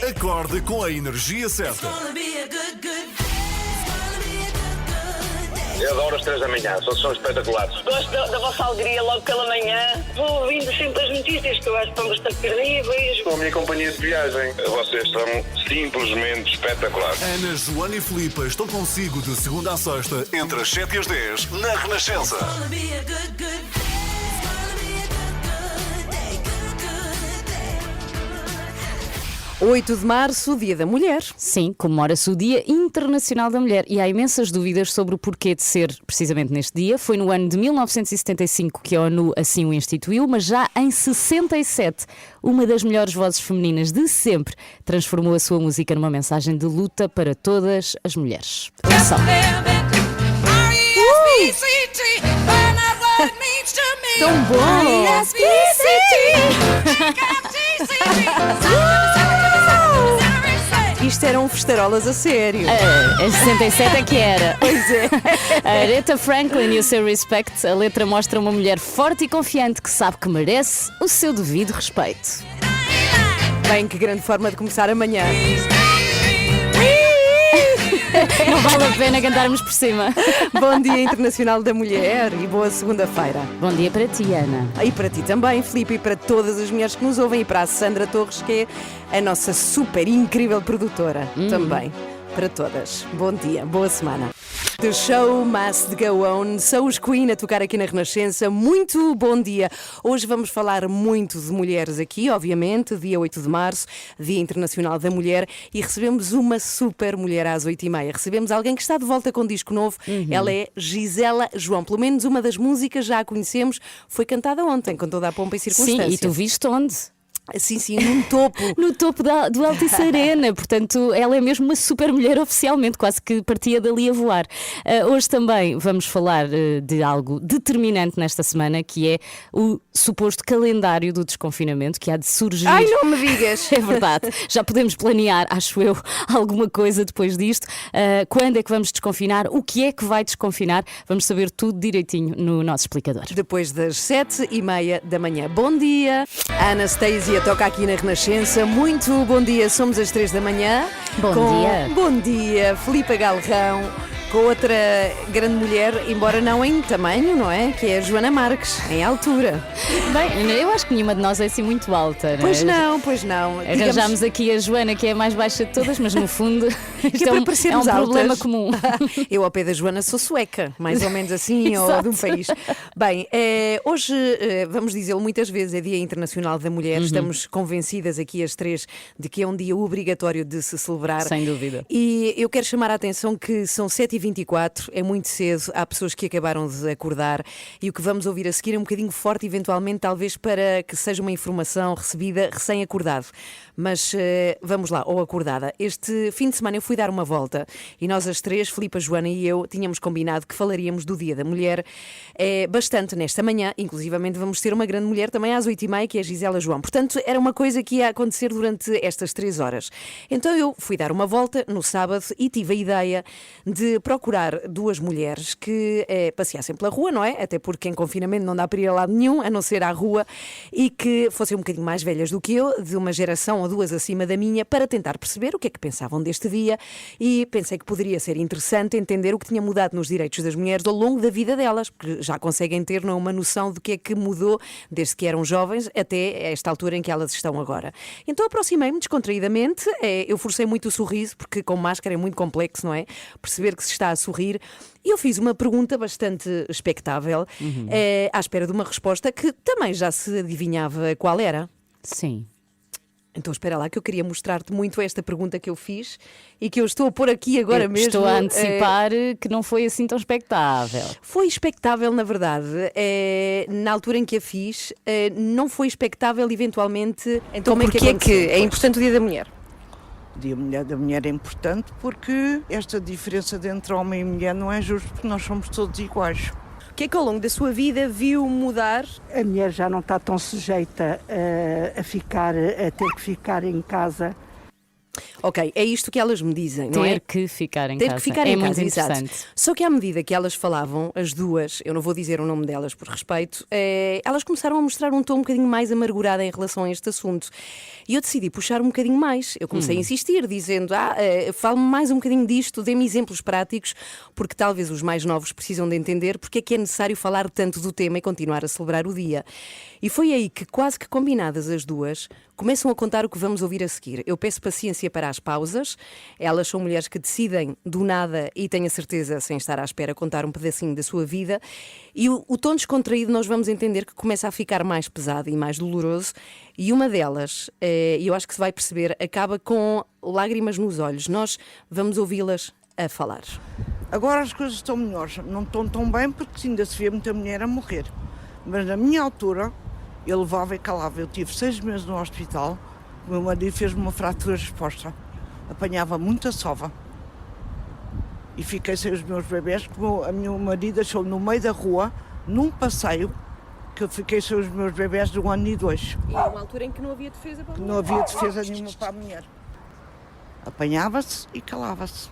Acorde com a energia certa. Eu adoro as 3 da manhã, são espetaculares. Gosto da vossa alegria logo pela manhã. Vou ouvindo sempre as notícias que eu acho que estão bastante terríveis. Com a minha companhia de viagem, vocês são simplesmente espetaculares. Ana, Joana e Filipe estão consigo de segunda a sexta, entre as 7 e as 10, na Renascença. 8 de março, Dia da Mulher. Sim, comemora-se o Dia Internacional da Mulher e há imensas dúvidas sobre o porquê de ser precisamente neste dia. Foi no ano de 1975 que a ONU assim o instituiu, mas já em 67, uma das melhores vozes femininas de sempre transformou a sua música numa mensagem de luta para todas as mulheres. Ouçam. Tão bom! Isto eram festarolas a sério. A 67 é que era. Pois é. A Aretha Franklin e o seu Respect, a letra mostra uma mulher forte e confiante que sabe que merece o seu devido respeito. Bem, que grande forma de começar amanhã. Não vale a pena cantarmos por cima. Bom Dia Internacional da Mulher e boa segunda-feira. Bom dia para ti, Ana. E para ti também, Filipe, e para todas as mulheres que nos ouvem, e para a Sandra Torres, que é a nossa super incrível produtora. Também, para todas. Bom dia, boa semana. The show must go on. São os Queen a tocar aqui na Renascença. Muito bom dia. Hoje vamos falar muito de mulheres aqui, obviamente. Dia 8 de março, Dia Internacional da Mulher. E recebemos uma super mulher às 8h30. Recebemos alguém que está de volta com um disco novo. Ela é Gisela João. Pelo menos uma das músicas já a conhecemos. Foi cantada ontem, com toda a pompa e circunstância. Sim, e tu viste onde? Sim, num topo. No topo do Altice Arena. Portanto, ela é mesmo uma super mulher oficialmente, quase que partia dali a voar. Hoje também vamos falar de algo determinante nesta semana, que é o suposto calendário do desconfinamento que há de surgir. Ai, não me digas! É verdade. Já podemos planear, acho eu, alguma coisa depois disto. Quando é que vamos desconfinar? O que é que vai desconfinar? Vamos saber tudo direitinho no nosso explicador. Depois das 7h30 da manhã. Bom dia! A Anastasia toca aqui na Renascença. Muito bom dia, somos às 3 da manhã. Bom dia. Bom dia, Filipe Galrão, com outra grande mulher, embora não em tamanho, não é? Que é a Joana Marques, em altura. Bem, eu acho que nenhuma de nós é assim muito alta, não é? Pois não. Arranjámos aqui a Joana, que é a mais baixa de todas, mas no fundo isto para é um parecermos problema altas. comum. Eu, ao pé da Joana, sou sueca, mais ou menos assim, ou de um país. Bem, hoje, vamos dizê-lo muitas vezes, é Dia Internacional da Mulher. Estamos convencidas aqui as três de que é um dia obrigatório de se celebrar. Sem dúvida. E eu quero chamar a atenção que são 7h24, é muito cedo, há pessoas que acabaram de acordar e o que vamos ouvir a seguir é um bocadinho forte, eventualmente, talvez para que seja uma informação recebida recém-acordado. Mas vamos lá, ou acordada. Este fim de semana eu fui dar uma volta e nós as três, Filipe, a Joana e eu, tínhamos combinado que falaríamos do Dia da Mulher bastante nesta manhã, inclusivamente vamos ter uma grande mulher também às 8h30, que é a Gisela João. Portanto, era uma coisa que ia acontecer durante estas 3 horas. Então eu fui dar uma volta no sábado e tive a ideia de procurar 2 mulheres que passeassem pela rua, não é? Até porque em confinamento não dá para ir a lado nenhum, a não ser à rua, e que fossem um bocadinho mais velhas do que eu, de uma geração ou 2 acima da minha, para tentar perceber o que é que pensavam deste dia, e pensei que poderia ser interessante entender o que tinha mudado nos direitos das mulheres ao longo da vida delas, porque já conseguem ter uma noção do que é que mudou desde que eram jovens até esta altura em que elas estão agora. Então aproximei-me descontraídamente, eu forcei muito o sorriso, porque com máscara é muito complexo, não é? Perceber que se está a sorrir. E eu fiz uma pergunta bastante expectável, à espera de uma resposta que também já se adivinhava qual era. Sim. Então espera lá, que eu queria mostrar-te muito esta pergunta que eu fiz e que eu estou a pôr aqui agora mesmo. Estou a antecipar que não foi assim tão expectável. Foi expectável, na verdade. Na altura em que a fiz, não foi expectável eventualmente. Então como porquê é que é importante o Dia da Mulher? O Dia da Mulher é importante porque esta diferença entre homem e mulher não é justo, porque nós somos todos iguais. O que é que ao longo da sua vida viu mudar? A mulher já não está tão sujeita a ter que ficar em casa. Ok, é isto que elas me dizem, não é? Ter que ficar em Ter casa. que ficar é em muito casa, exato. interessante. Só que à medida que elas falavam, as duas, eu não vou dizer o nome delas por respeito, elas começaram a mostrar um tom um bocadinho mais amargurado em relação a este assunto. E eu decidi puxar um bocadinho mais. Eu comecei a insistir, dizendo, fale-me mais um bocadinho disto, dê-me exemplos práticos, porque talvez os mais novos precisam de entender porque é que é necessário falar tanto do tema e continuar a celebrar o dia. E foi aí que, quase que combinadas as duas, começam a contar o que vamos ouvir a seguir. Eu peço paciência para as pausas. Elas são mulheres que decidem do nada e tenho a certeza, sem estar à espera, contar um pedacinho da sua vida. E o tom descontraído nós vamos entender que começa a ficar mais pesado e mais doloroso. E uma delas, e eu acho que se vai perceber, acaba com lágrimas nos olhos. Nós vamos ouvi-las a falar. Agora as coisas estão melhores, não estão tão bem porque ainda se vê muita mulher a morrer. Mas na minha altura, eu levava e calava. Eu tive 6 meses no hospital, o meu marido fez-me uma fratura exposta. Apanhava muita sova. E fiquei sem os meus bebés, porque o meu marido deixou-me no meio da rua, num passeio, que eu fiquei sem os meus bebés de 1 ano e 2. E uma altura em que não havia defesa para a mulher. Não havia defesa nenhuma para a mulher. Apanhava-se e calava-se.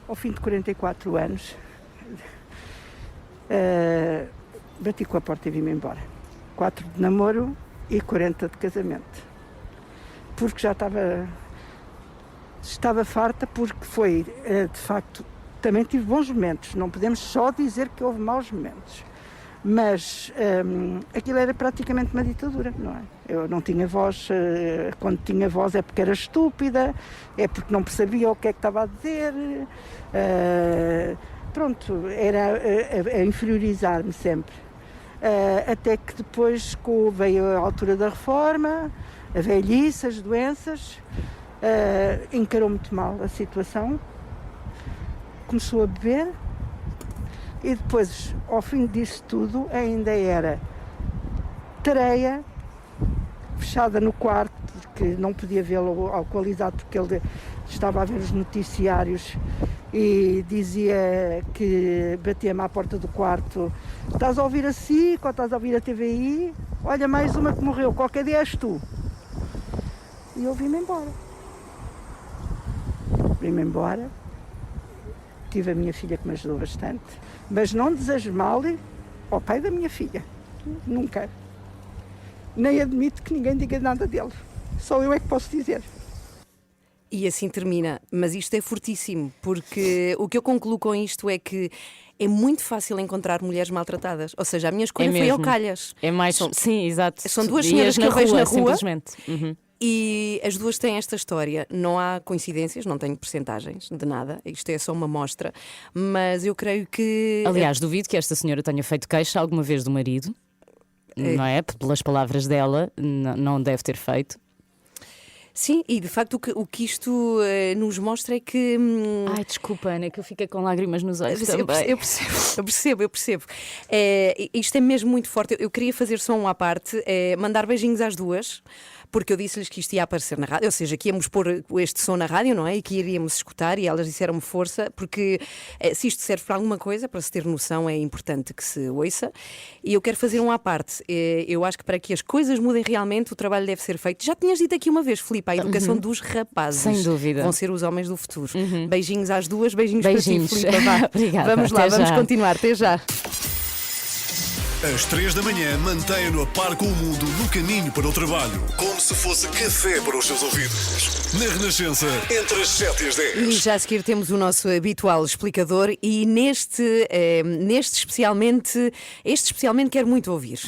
Ao fim de 44 anos, bati com a porta e vim-me embora. 4 de namoro e 40 de casamento. Porque já estava farta, porque foi, de facto, também tive bons momentos. Não podemos só dizer que houve maus momentos. Mas aquilo era praticamente uma ditadura, não é? Eu não tinha voz, quando tinha voz é porque era estúpida, é porque não percebia o que é que estava a dizer, pronto, era a inferiorizar-me sempre. Até que depois veio a altura da reforma, a velhice, as doenças, encarou muito mal a situação, começou a beber. E depois, ao fim disso tudo, ainda era tareia, fechada no quarto, porque não podia vê-lo alcoolizado, porque ele estava a ver os noticiários e dizia que batia-me à porta do quarto: estás a ouvir a SIC ou estás a ouvir a TVI? Olha, mais uma que morreu, qualquer dia és tu. E eu vim-me embora. Vim-me embora. Tive a minha filha que me ajudou bastante. Mas não desejo mal ao pai da minha filha. Nunca. Nem admito que ninguém diga nada dele. Só eu é que posso dizer. E assim termina. Mas isto é fortíssimo, porque o que eu concluo com isto é que é muito fácil encontrar mulheres maltratadas. Ou seja, a minha escolha foi ao calhas. É mais... Sim, exato. São duas senhoras que eu vejo na rua. Simplesmente. E as duas têm esta história. Não há coincidências, não tenho percentagens de nada. Isto é só uma amostra. Mas eu creio que... Aliás, duvido que esta senhora tenha feito queixa alguma vez do marido. Não é? Pelas palavras dela, não deve ter feito. Sim, e de facto o que isto nos mostra é que... Ai, desculpa, Ana, que eu fiquei com lágrimas nos olhos também. Eu percebo. Isto é mesmo muito forte. Eu queria fazer só um à parte, mandar beijinhos às duas, porque eu disse-lhes que isto ia aparecer na rádio, ou seja, que íamos pôr este som na rádio, não é? E que iríamos escutar, e elas disseram-me força, porque se isto serve para alguma coisa, para se ter noção, é importante que se ouça. E eu quero fazer um à parte. Eu acho que para que as coisas mudem realmente, o trabalho deve ser feito. Já tinhas dito aqui uma vez, Filipe, a educação dos rapazes. Sem dúvida. Vão ser os homens do futuro. Beijinhos às duas, beijinhos para ti, Filipe. Obrigada. Vamos lá, vamos continuar. Até já. Às 3 da manhã, mantenha-no a par com o mundo no caminho para o trabalho. Como se fosse café para os seus ouvidos. Na Renascença, entre as 7 e as 10. E já a seguir temos o nosso habitual explicador e neste especialmente, quero muito ouvir.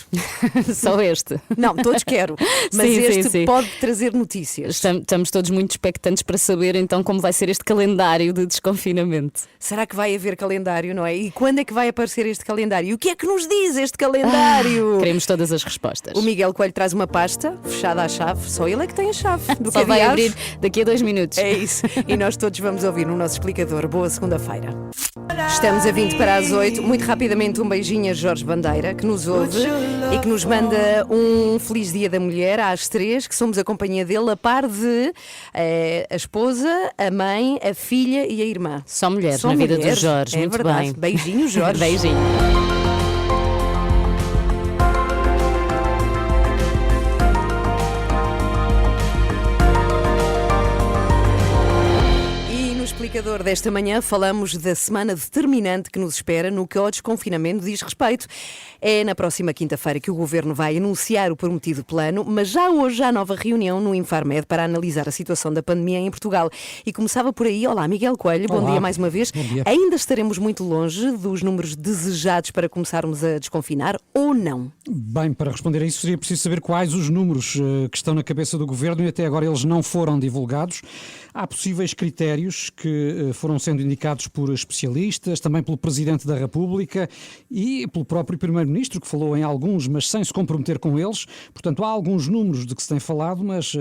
Só este? Não, todos quero, mas sim, este sim. pode trazer notícias. Estamos todos muito expectantes para saber então como vai ser este calendário de desconfinamento. Será que vai haver calendário, não é? E quando é que vai aparecer este calendário? E o que é que nos diz este calendário? Queremos todas as respostas. O Miguel Coelho traz uma pasta fechada à chave, só ele é que tem a chave do Só vai cadeado. abrir daqui a 2 minutos. É isso, e nós todos vamos ouvir no nosso explicador. Boa segunda-feira. Estamos a 20 para as 8. Muito rapidamente um beijinho a Jorge Bandeira, que nos ouve e que nos manda um feliz dia da mulher às 3, que somos a companhia dele, a par de a esposa, a mãe, a filha e a irmã. Só mulheres na vida do Jorge, é muito verdade. bem. Beijinho, Jorge. Beijinho. Indicador desta manhã, falamos da semana determinante que nos espera no que ao desconfinamento diz respeito. É na próxima quinta-feira que o Governo vai anunciar o prometido plano, mas já hoje há nova reunião no Infarmed para analisar a situação da pandemia em Portugal. E começava por aí. Olá, Miguel Coelho, bom dia mais uma vez. Bom dia. Ainda estaremos muito longe dos números desejados para começarmos a desconfinar ou não? Bem, para responder a isso seria preciso saber quais os números que estão na cabeça do Governo e até agora eles não foram divulgados. Há possíveis critérios que foram sendo indicados por especialistas, também pelo Presidente da República e pelo próprio Primeiro-Ministro, que falou em alguns, mas sem se comprometer com eles. Portanto, há alguns números de que se tem falado, mas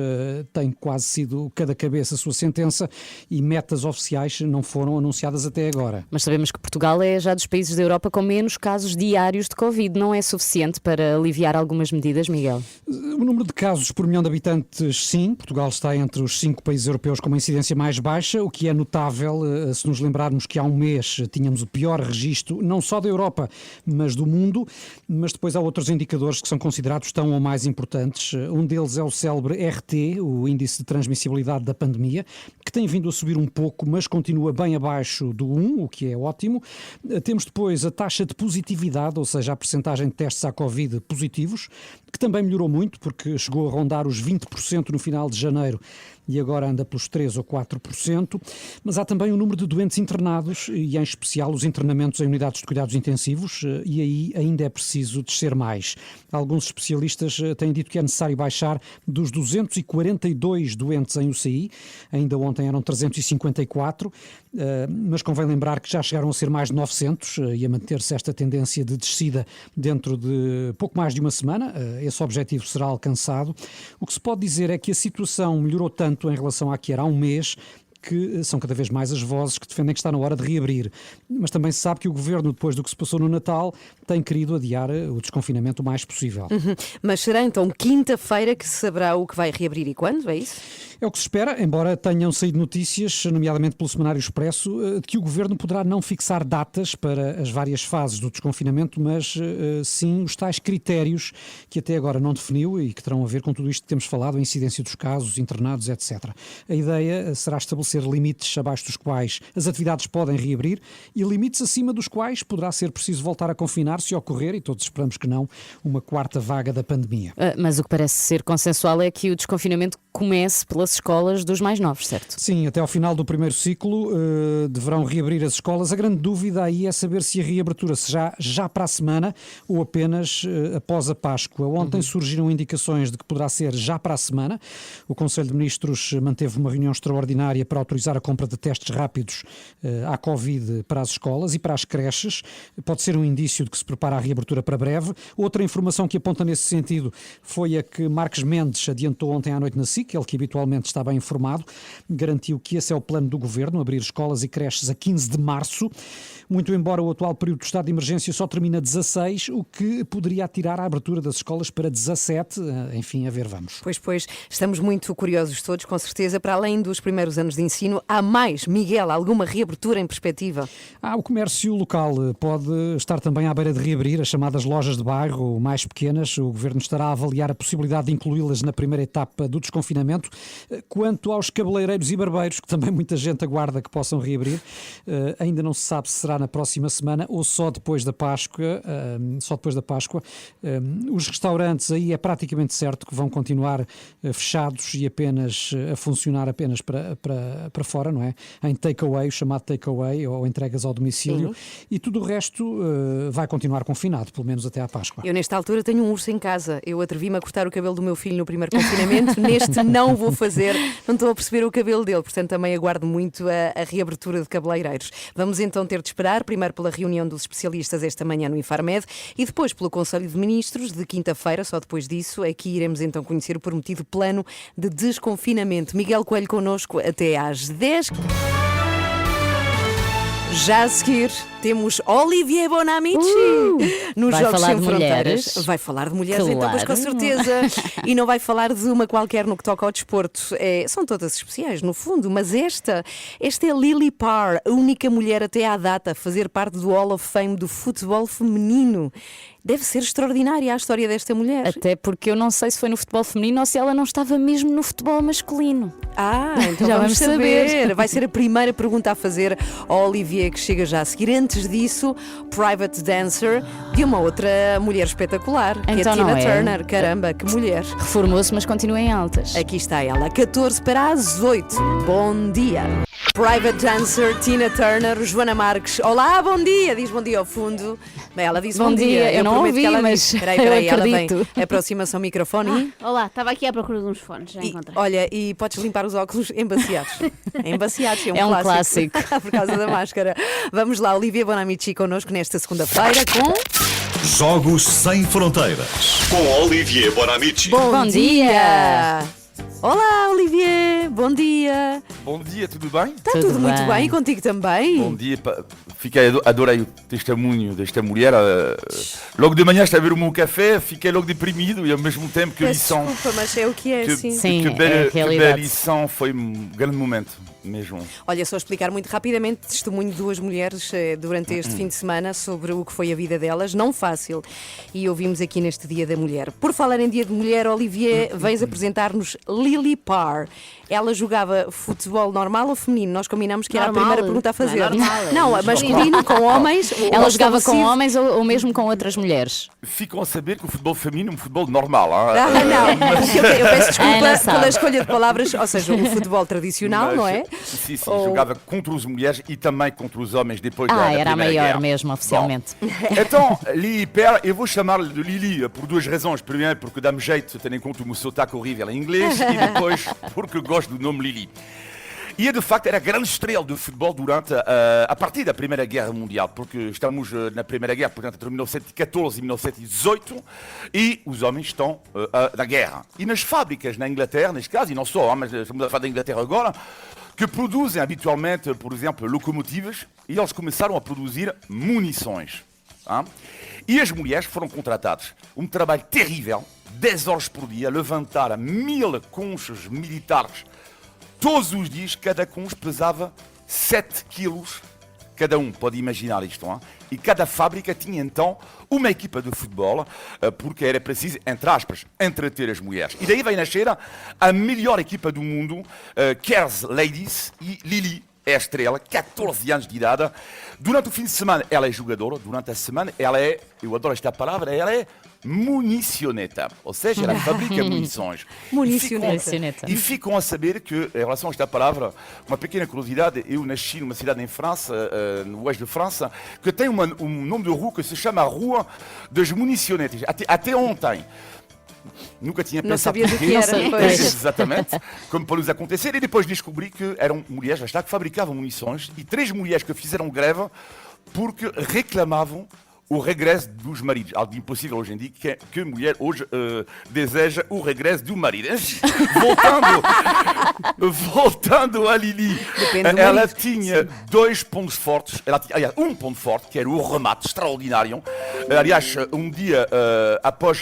tem quase sido cada cabeça a sua sentença e metas oficiais não foram anunciadas até agora. Mas sabemos que Portugal é já dos países da Europa com menos casos diários de Covid. Não é suficiente para aliviar algumas medidas, Miguel? O número de casos por milhão de habitantes, sim. Portugal está entre os 5 países europeus com uma incidência mais baixa, o que é notável se nos lembrarmos que há um mês tínhamos o pior registro, não só da Europa, mas do mundo. Mas depois há outros indicadores que são considerados tão ou mais importantes. Um deles é o célebre RT, o Índice de Transmissibilidade da Pandemia, que tem vindo a subir um pouco, mas continua bem abaixo do 1, o que é ótimo. Temos depois a taxa de positividade, ou seja, a percentagem de testes à Covid positivos, que também melhorou muito, porque chegou a rondar os 20% no final de janeiro e agora anda pelos 3% ou 4%, mas há também o número de doentes internados e, em especial, os internamentos em unidades de cuidados intensivos, e aí ainda é preciso descer mais. Alguns especialistas têm dito que é necessário baixar dos 242 doentes em UCI, ainda ontem eram 354, mas convém lembrar que já chegaram a ser mais de 900 e a manter-se esta tendência de descida dentro de pouco mais de uma semana. Esse objetivo será alcançado. O que se pode dizer é que a situação melhorou tanto em relação à que era há um mês, que são cada vez mais as vozes que defendem que está na hora de reabrir. Mas também se sabe que o Governo, depois do que se passou no Natal, tem querido adiar o desconfinamento o mais possível. Mas será então quinta-feira que se saberá o que vai reabrir e quando? É isso? É o que se espera, embora tenham saído notícias, nomeadamente pelo Semanário Expresso, de que o Governo poderá não fixar datas para as várias fases do desconfinamento, mas sim os tais critérios que até agora não definiu e que terão a ver com tudo isto que temos falado, a incidência dos casos, internados, etc. A ideia será estabelecer limites abaixo dos quais as atividades podem reabrir e limites acima dos quais poderá ser preciso voltar a confinar se ocorrer, e todos esperamos que não, uma quarta vaga da pandemia. Mas o que parece ser consensual é que o desconfinamento comece pelas escolas dos mais novos, certo? Sim, até ao final do primeiro ciclo deverão reabrir as escolas. A grande dúvida aí é saber se a reabertura será já para a semana ou apenas após a Páscoa. Ontem surgiram indicações de que poderá ser já para a semana. O Conselho de Ministros manteve uma reunião extraordinária para autorizar a compra de testes rápidos à Covid para as escolas e para as creches. Pode ser um indício de que se prepara a reabertura para breve. Outra informação que aponta nesse sentido foi a que Marques Mendes adiantou ontem à noite na SIC, ele que habitualmente está bem informado, garantiu que esse é o plano do Governo, abrir escolas e creches a 15 de março. Muito embora o atual período de estado de emergência só termina 16, o que poderia atirar a abertura das escolas para 17. Enfim, a ver, vamos. Pois, estamos muito curiosos todos, com certeza. Para além dos primeiros anos de ensino, há mais, Miguel, alguma reabertura em perspectiva? O comércio local pode estar também à beira de reabrir, as chamadas lojas de bairro mais pequenas. O Governo estará a avaliar a possibilidade de incluí-las na primeira etapa do desconfinamento. Quanto aos cabeleireiros e barbeiros, que também muita gente aguarda que possam reabrir, ainda não se sabe se será na próxima semana ou só depois da Páscoa. Os restaurantes, aí é praticamente certo que vão continuar fechados e apenas a funcionar apenas para fora, não é? Em takeaway, o chamado takeaway, ou entregas ao domicílio. Sim. E tudo o resto vai continuar confinado, pelo menos até à Páscoa. Eu nesta altura tenho um urso em casa. Eu atrevi-me a cortar o cabelo do meu filho no primeiro confinamento. Neste não vou fazer, não estou a perceber o cabelo dele, portanto também aguardo muito a reabertura de cabeleireiros. Vamos então ter de esperar, primeiro pela reunião dos especialistas esta manhã no Infarmed e depois pelo Conselho de Ministros de quinta-feira. Só depois disso é que iremos então conhecer o prometido plano de desconfinamento. Miguel Coelho connosco até às 10. Já a seguir temos Olivier Bonamici nos Jogos Sem Fronteiras. Vai falar de mulheres, claro. Então, mas com certeza. E não vai falar de uma qualquer no que toca ao desporto. São todas especiais, no fundo, mas esta é Lily Parr, a única mulher até à data a fazer parte do Hall of Fame do futebol feminino. Deve ser extraordinária a história desta mulher. Até porque eu não sei se foi no futebol feminino ou se ela não estava mesmo no futebol masculino. Então Já vamos vamos saber. saber. Vai ser a primeira pergunta a fazer ao Olivier, que chega já a seguir. Antes disso, Private Dancer de uma outra mulher espetacular, que Então é Tina não é? Turner. Caramba, que mulher. Reformou-se, mas continua em altas. Aqui está ela, 14 para as 8. Bom dia. Private Dancer, Tina Turner, Joana Marques. Olá, bom dia. Diz bom dia ao fundo. Bem, ela disse Bom dia. Eu não prometo ouvi, que ela mas disse. Espera eu aí, ela vem. acredito. Aproxima-se ao microfone. Olá, estava aqui à procura de uns fones, já encontrei. Olha, e podes limpar os óculos embaciados. Embaciados, É um clássico. Por causa da máscara. Vamos lá, Olivia Bonamici connosco nesta segunda-feira com... Jogos Sem Fronteiras. Com Olivier Bonamici. Bom dia. Olá, Olivier. Bom dia. Bom dia, tudo bem? Está tudo muito bem e contigo também? Bom dia, adorei o testemunho desta mulher. Logo de manhã estava a ver o meu café, fiquei logo deprimido e ao mesmo tempo que Peço lição. desculpa, mas é o que é, sim. Sim, que é a bela realidade. lição, foi um grande momento mesmo. Olha, só explicar muito rapidamente testemunho de duas mulheres durante este fim de semana sobre o que foi a vida delas, não fácil, e ouvimos aqui neste Dia da Mulher. Por falar em Dia de Mulher, Olivier, vens apresentar-nos Lily Parr. Ela jogava futebol normal ou feminino? Nós combinamos que era a Normal. primeira pergunta a fazer. Não é normal, Não, é masculino, com homens. Ela ou jogava com estabelecido? homens ou mesmo com outras mulheres? Ficam a saber que o futebol feminino é um futebol normal. Não, eu peço Ana desculpa sabe. pela escolha de palavras, ou seja, o futebol tradicional, Mas, não é? Sim, Ou- jogava contra as mulheres e também contra os homens depois da Era a Primeira maior Guerra. mesmo, oficialmente. Bom, então, Lily Parr, eu vou chamar-lhe de Lily por duas razões. Primeiro, porque dá-me jeito, tendo em conta o meu sotaque horrível em inglês, e depois, porque gosto do nome Lily. E de facto era a grande estrela do futebol durante a partir da Primeira Guerra Mundial, porque estamos na Primeira Guerra, portanto, entre 1914 e 1918, e os homens estão na guerra. E nas fábricas na Inglaterra, neste caso, e não só, mas estamos a falar da Inglaterra agora, que produzem habitualmente, por exemplo, locomotivas, e eles começaram a produzir munições. Hein? E as mulheres foram contratadas. Um trabalho terrível, 10 horas por dia, levantar 1000 conchas militares. Todos os dias, cada concha pesava 7 quilos, cada um, pode imaginar isto, hein? E cada fábrica tinha então uma equipa de futebol, porque era preciso, entre aspas, entreter as mulheres. E daí vai nascer a melhor equipa do mundo, Cares Ladies, e Lily é a estrela, 14 anos de idade. Durante o fim de semana ela é jogadora, durante a semana ela é, eu adoro esta palavra, ela é municioneta, ou seja, ela fabrica munições. Municioneta. E ficam a saber que, em relação a esta palavra, uma pequena curiosidade, eu nasci numa cidade em França, no oeste de França, que tem um nome de rua que se chama a Rua das Municionetas. Até ontem. Nunca tinha Não pensado sabias o que era, pois. Exatamente, como para nos acontecer. E depois descobri que eram mulheres, já está, que fabricavam munições, e 3 mulheres que fizeram greve porque reclamavam o regresso dos maridos. Algo impossível hoje em dia, que a mulher hoje deseja o regresso do marido. Voltando a Lily, Depende do ela marido. tinha 2 pontos fortes, ela tinha, aliás, um ponto forte, que era o remate extraordinário. Aliás, um dia, após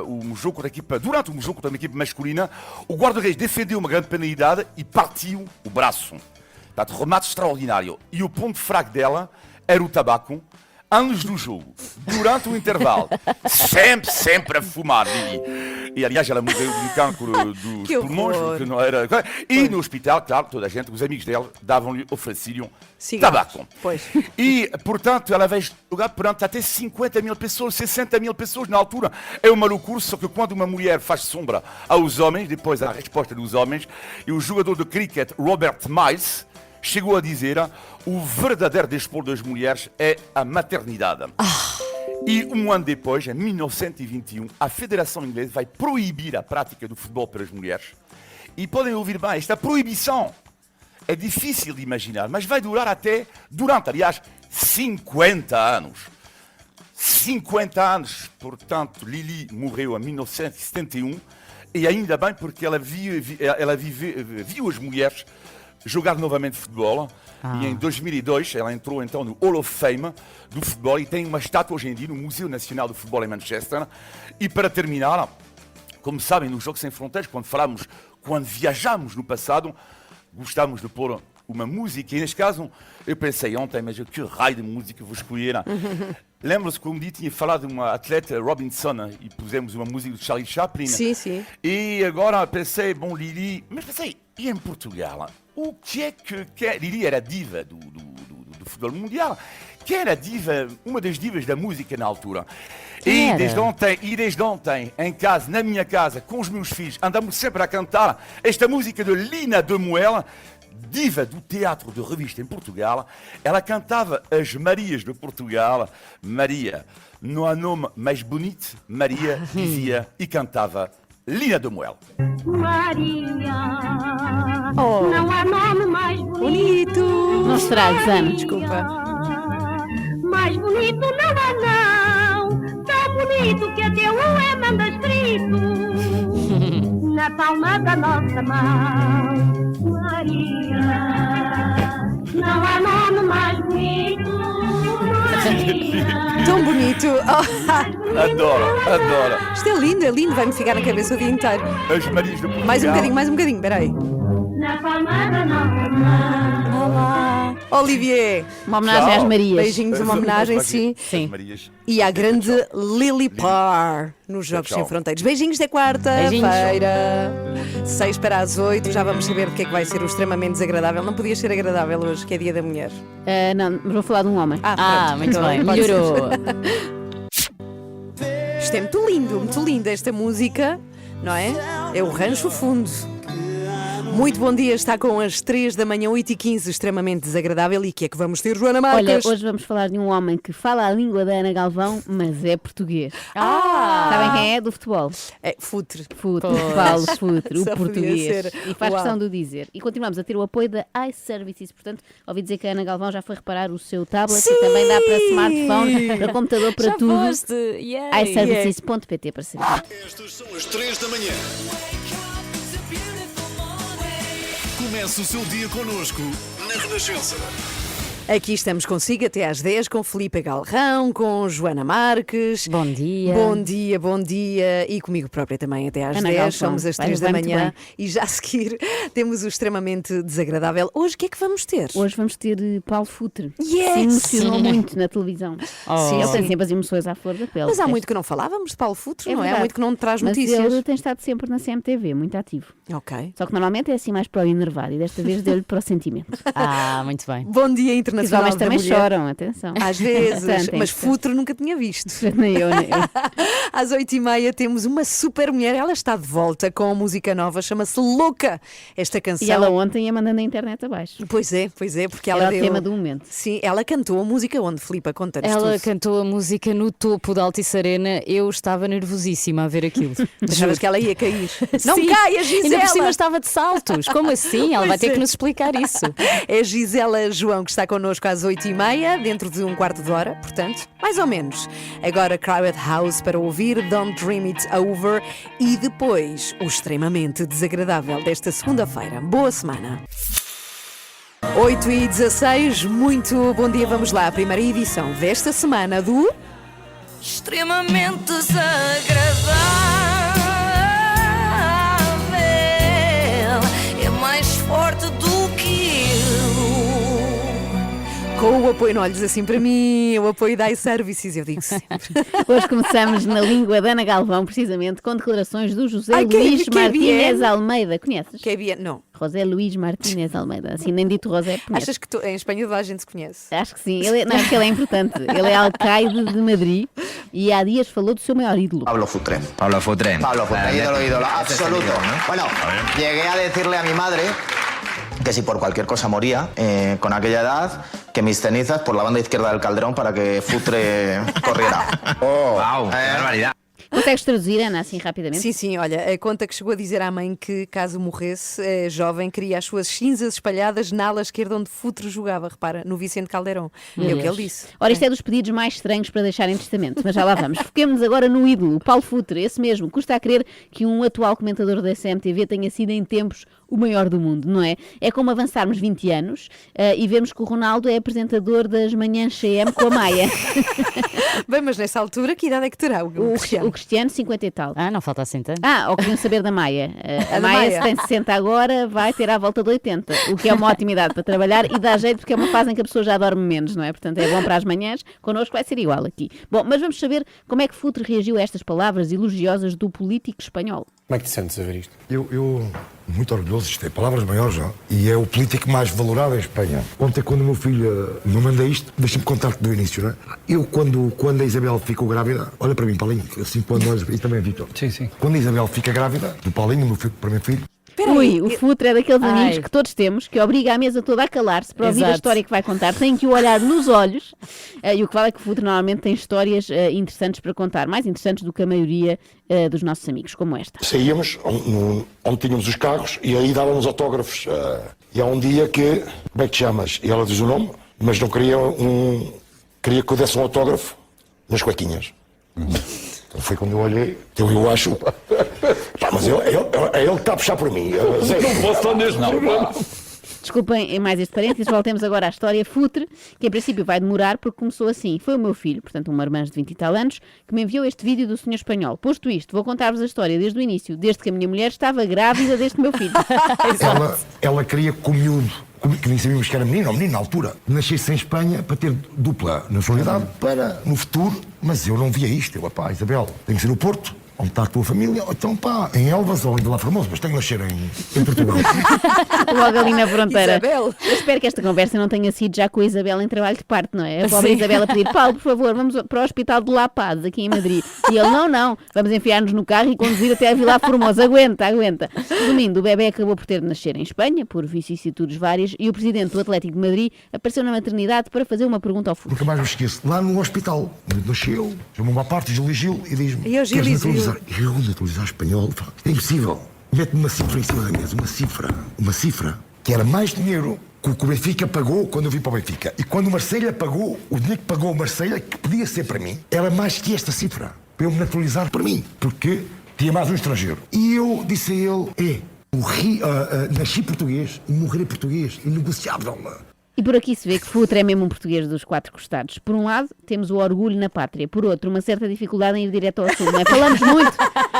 um jogo da equipa, durante um jogo da equipa masculina, o guarda-redes defendeu uma grande penalidade e partiu o braço. Portanto, remate extraordinário. E o ponto fraco dela era o tabaco. Antes do jogo, durante o intervalo, sempre a fumar, Lily. E aliás, ela morreu de um cancro dos Que pulmões, horror. que não era. E no hospital, claro, toda a gente, os amigos dela, davam-lhe, ofereciam Cigarros. tabaco. Pois. E, portanto, ela veio jogar perante até 50 mil pessoas, 60 mil pessoas na altura. É uma loucura, só que quando uma mulher faz sombra aos homens, depois a resposta dos homens, e o jogador de cricket, Robert Miles, chegou a dizer: o verdadeiro desporto das mulheres é a maternidade. E um ano depois, em 1921, a Federação Inglesa vai proibir a prática do futebol para as mulheres. E podem ouvir bem, esta proibição é difícil de imaginar, mas vai durar aliás, 50 anos. 50 anos, portanto, Lily morreu em 1971, e ainda bem porque ela viu as mulheres jogar novamente futebol. E em 2002 ela entrou então no Hall of Fame do futebol e tem uma estátua hoje em dia no Museu Nacional do Futebol em Manchester. E para terminar, como sabem, no Jogos Sem Fronteiras, quando viajamos no passado, gostamos de pôr uma música, e neste caso eu pensei ontem, mas que raio de música vou escolher? Lembro-se que um dia tinha falado de uma atleta, Robinson, e pusemos uma música de Charlie Chaplin. Sim, sim. E agora pensei, bom, Lili, mas pensei, e em Portugal? O que é que Lili era diva do futebol mundial? Quem era diva, uma das divas da música na altura? E desde ontem, em casa, na minha casa, com os meus filhos, andamos sempre a cantar esta música de Lina de Moel, diva do teatro de revista em Portugal. Ela cantava as Marias de Portugal. Maria, não há nome mais bonito, Maria dizia e cantava Lina de Moel. Maria, não há nome mais bonito. Não estragues, Ana. Desculpa. Mais bonito não há não, tão bonito que até o é manda escrito na palma da nossa mão. Maria, não há nome mais bonito. Maria, Tão bonito. Oh, Adoro. isto é lindo, vai-me ficar na cabeça o dia inteiro. As Marias de Portugal. Mais um bocadinho, peraí. na palma da nossa mão. Olá. Olivier. Uma homenagem às Marias. Beijinhos, uma homenagem, sim. Sim. E à grande Lily Parr nos Jogos Sem Fronteiras. Beijinhos da quarta-feira. 6 para as 8. Já vamos saber do que é que vai ser o extremamente desagradável. Não podia ser agradável hoje, que é Dia da Mulher. Não, mas vou falar de um homem. Pronto. Muito bem. Pode ser. Melhorou. Isto é muito lindo esta música, não é? É o Rancho Fundo. Muito bom dia, está com as 3 da manhã, 8h15, extremamente desagradável. E o que é que vamos ter, Joana Marques? Olha, hoje vamos falar de um homem que fala a língua da Ana Galvão, mas é português. Sabem quem é? Do futebol. É Futre. Paulo Futre, o Só podia português. ser. E faz Uau. questão de o dizer. E continuamos a ter o apoio da iServices. Portanto, ouvi dizer que a Ana Galvão já foi reparar o seu tablet Sim! e também dá para smartphone, para computador, para Já tudo. foste. Yeah. iServices.pt para saber. Estas são as 3 da manhã. Comece o seu dia connosco na Renascença. Aqui estamos consigo até às 10 com Filipe Galrão, com Joana Marques. Bom dia. Bom dia. E comigo própria também até às Ana 10. Galvão, Somos às 3 da vai muito manhã. bem. E já a seguir temos o extremamente desagradável. Hoje o que é que vamos ter? Hoje vamos ter Paulo Futre. Yes! Se emocionou muito na televisão. Sim, Ele tem sempre as emoções à flor da pele. Mas há muito que não falávamos de Paulo Futre, não é? Há verdade. muito que não traz Mas notícias. ele tem estado sempre na CMTV, muito ativo. Ok. Só que normalmente é assim mais para o enervado e desta vez deu-lhe para o sentimento. Muito bem. Bom Dia Os Internacional homens da também Mulher. choram, atenção. Às vezes, Bastante, mas é Futre nunca tinha visto. Nem eu. Às 8h30 temos uma super mulher. Ela está de volta com a música nova, chama-se Louca. Esta canção. E ela ontem ia mandando a internet abaixo. Pois é, porque ela Era deu... o tema do momento. Sim, ela cantou a música onde, Filipa? Conta-nos Ela tudo. cantou a música no topo da Altice Arena. Eu estava nervosíssima a ver aquilo. Achavas que ela ia cair. Não Sim. caia, Gisela! Ainda por cima estava de saltos. Como assim? Ela vai Pois ter é. que nos explicar isso. É Gisela João que está connosco às 8h30, dentro de um quarto de hora, portanto, mais ou menos. Agora Crowded House para ouvir, Don't Dream It Over e depois o extremamente desagradável desta segunda-feira. Boa semana. 8h16, muito bom dia, vamos lá, a primeira edição desta semana do... Extremamente desagradável, é mais forte do que eu. Com o apoio, não olhes assim para mim, o apoio da iServices, eu digo sempre. Hoje começamos na língua da Ana Galvão, precisamente, com declarações do José Ai, Luís que é Martínez bien. Almeida. Conheces? Que é bien, não. José Luís Martínez Almeida. Assim, nem dito José, conheces. Achas que em Espanha toda a gente se conhece? Acho que sim. Não, porque ele é importante. Ele é alcaide de Madrid e há dias falou do seu maior ídolo. Pablo Futre, ídolo absoluto. Bueno, llegué a decirle a mi madre que si por cualquier cosa moría con aquella edad, que mis cenizas por la banda izquierda del Calderón para que Futre corriera. ¡Wow! ¡Barbaridad! Consegues traduzir, Ana, assim rapidamente? Sim, olha, a conta que chegou a dizer à mãe que, caso morresse, jovem, queria as suas cinzas espalhadas na ala esquerda onde Futre jogava, repara, no Vicente Calderón. É o que ele disse. Ora, isto é dos pedidos mais estranhos para deixar em testamento, mas já lá vamos. Foquemos-nos agora no ídolo, Paulo Futre, esse mesmo. Custa a crer que um atual comentador da CMTV tenha sido em tempos o maior do mundo, não é? É como avançarmos 20 anos e vermos que o Ronaldo é apresentador das manhãs CM com a Maia. Bem, mas nessa altura, que idade é que terá o Cristiano? O Cristiano, 50 e tal. Ah, não falta assim tanto. Ou queriam saber da Maia. A Maia, se tem 60 agora, vai ter à volta de 80, o que é uma ótima idade para trabalhar e dá jeito porque é uma fase em que a pessoa já dorme menos, não é? Portanto, é bom para as manhãs, connosco vai ser igual aqui. Bom, mas vamos saber como é que Futre reagiu a estas palavras elogiosas do político espanhol. Como é que te sentes a ver isto? Eu muito orgulhoso, isto é palavras maiores, não? E é o político mais valorado em Espanha. Ontem, quando o meu filho me manda isto, deixa-me contar-te do início, não é? Eu, quando a Isabel ficou grávida, olha para mim, Paulinho, assim, quando nós, e também a Vitor. Sim. Quando a Isabel fica grávida, do Paulinho, meu filho, para o meu filho, O Futre é daqueles amigos que todos temos, que obriga a mesa toda a calar-se para ouvir a história que vai contar. Tem que o olhar nos olhos. E o que vale é que o Futre normalmente tem histórias interessantes para contar, mais interessantes do que a maioria dos nossos amigos, como esta. saíamos onde tínhamos os carros e aí dávamos autógrafos. E há um dia que, como é que te chamas? E ela diz o nome, mas não queria queria que eu desse um autógrafo nas cuequinhas. Então foi quando eu olhei, eu acho. Mas é ele que está a puxar por mim. Não posso estar neste programa. Desculpem mais este parênteses, voltemos agora à história. Futre, que em princípio vai demorar porque começou assim. Foi o meu filho, portanto um marmanjo de 20 e tal anos, que me enviou este vídeo do senhor espanhol. Posto isto, vou contar-vos a história desde o início, desde que a minha mulher estava grávida deste meu filho. ela queria que o miúdo, que nem sabíamos que era menino ou menino na altura, nascesse em Espanha para ter dupla nacionalidade para no futuro, mas eu não via isto. Isabel, tem que ser no Porto, onde está a tua família, ou então em Elvas ou em Vila Formosa, mas tenho que nascer em Portugal. Logo ali na fronteira. Isabel. Eu espero que esta conversa não tenha sido já com a Isabel em trabalho de parto, não é? A pobre Isabel a pedir, Paulo, por favor, vamos para o Hospital de La Paz, aqui em Madrid. E ele, não, vamos enfiar-nos no carro e conduzir até a Vila Formosa. Aguenta. Resumindo, o bebê acabou por ter de nascer em Espanha, por vicissitudes várias, e o presidente do Atlético de Madrid apareceu na maternidade para fazer uma pergunta ao Futre. Nunca mais me esqueço, lá no hospital, nasceu, chamou-me à parte, Gil, e diz-me, queres naturalizar? Eu naturalizar espanhol? É impossível. Mete-me uma cifra em cima da mesa, uma cifra, que era mais dinheiro que o Benfica pagou quando eu vim para o Benfica. E quando o Marselha pagou, o dinheiro que pagou o Marselha, que podia ser para mim, era mais que esta cifra, para eu me naturalizar para mim, porque tinha mais um estrangeiro. E eu disse a ele, nasci português e morrerei português, inegociável. E por aqui se vê que Futre é mesmo um português dos quatro costados. Por um lado, temos o orgulho na pátria. Por outro, uma certa dificuldade em ir direto ao assunto, não é? Falamos muito,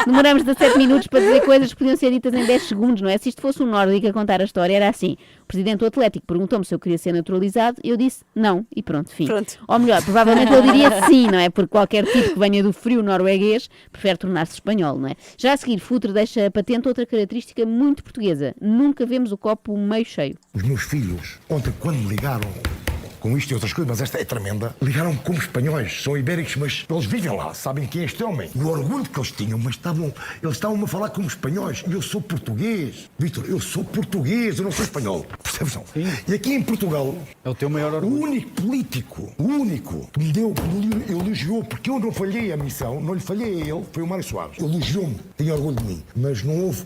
demoramos 17 minutos para dizer coisas que podiam ser ditas em 10 segundos, não é? Se isto fosse um nórdico a contar a história, era assim. O presidente do Atlético perguntou-me se eu queria ser naturalizado, eu disse não, e pronto, fim. Ou melhor, provavelmente eu diria sim, não é? Porque qualquer tipo que venha do frio norueguês prefere tornar-se espanhol, não é? Já a seguir, Futre deixa patente outra característica muito portuguesa. Nunca vemos o copo meio cheio. Os meus filhos, ontem quando me ligaram com isto e outras coisas, mas esta é tremenda, ligaram como espanhóis, são ibéricos, mas eles vivem lá, sabem quem é este homem. O orgulho que eles tinham, mas eles estavam a falar como espanhóis. E eu sou português. Vítor, eu sou português, eu não sou espanhol. Percebes? E aqui em Portugal, é o teu maior orgulho. O único que me deu, elogiou, porque eu não falhei a missão, não lhe falhei a ele, foi o Mário Soares. Elogiou-me, tinha orgulho de mim, mas não houve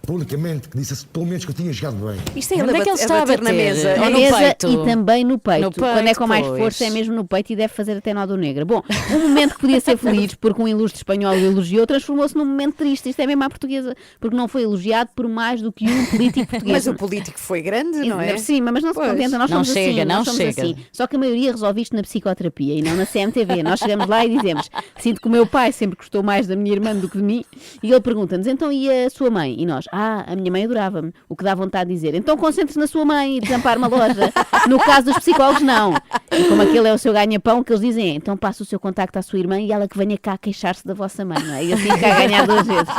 publicamente que disse pelo menos que eu tinha jogado bem. Isto é ele que ele está a bater na mesa. Na mesa e também no peito. Quando é com mais pois. força é mesmo no peito e deve fazer até nó do negro. Bom, um momento que podia ser feliz porque um ilustre espanhol o elogiou transformou-se num momento triste. Isto é mesmo à portuguesa, porque não foi elogiado por mais do que um político português. Mas o político foi grande, não é? Sim, mas não se contenta, nós somos assim. Só que a maioria resolve isto na psicoterapia e não na CMTV. Nós chegamos lá e dizemos, sinto que o meu pai sempre gostou mais da minha irmã do que de mim, e ele pergunta-nos, então e a sua mãe? E nós, a minha mãe adorava-me, o que dá vontade de dizer, então concentre-se na sua mãe e desampare uma loja. No caso dos psicólogos, não. E como aquele é o seu ganha-pão, que eles dizem, então passa o seu contacto à sua irmã e ela que venha cá queixar-se da vossa mãe, não é? E assim cá ganhar 2 vezes.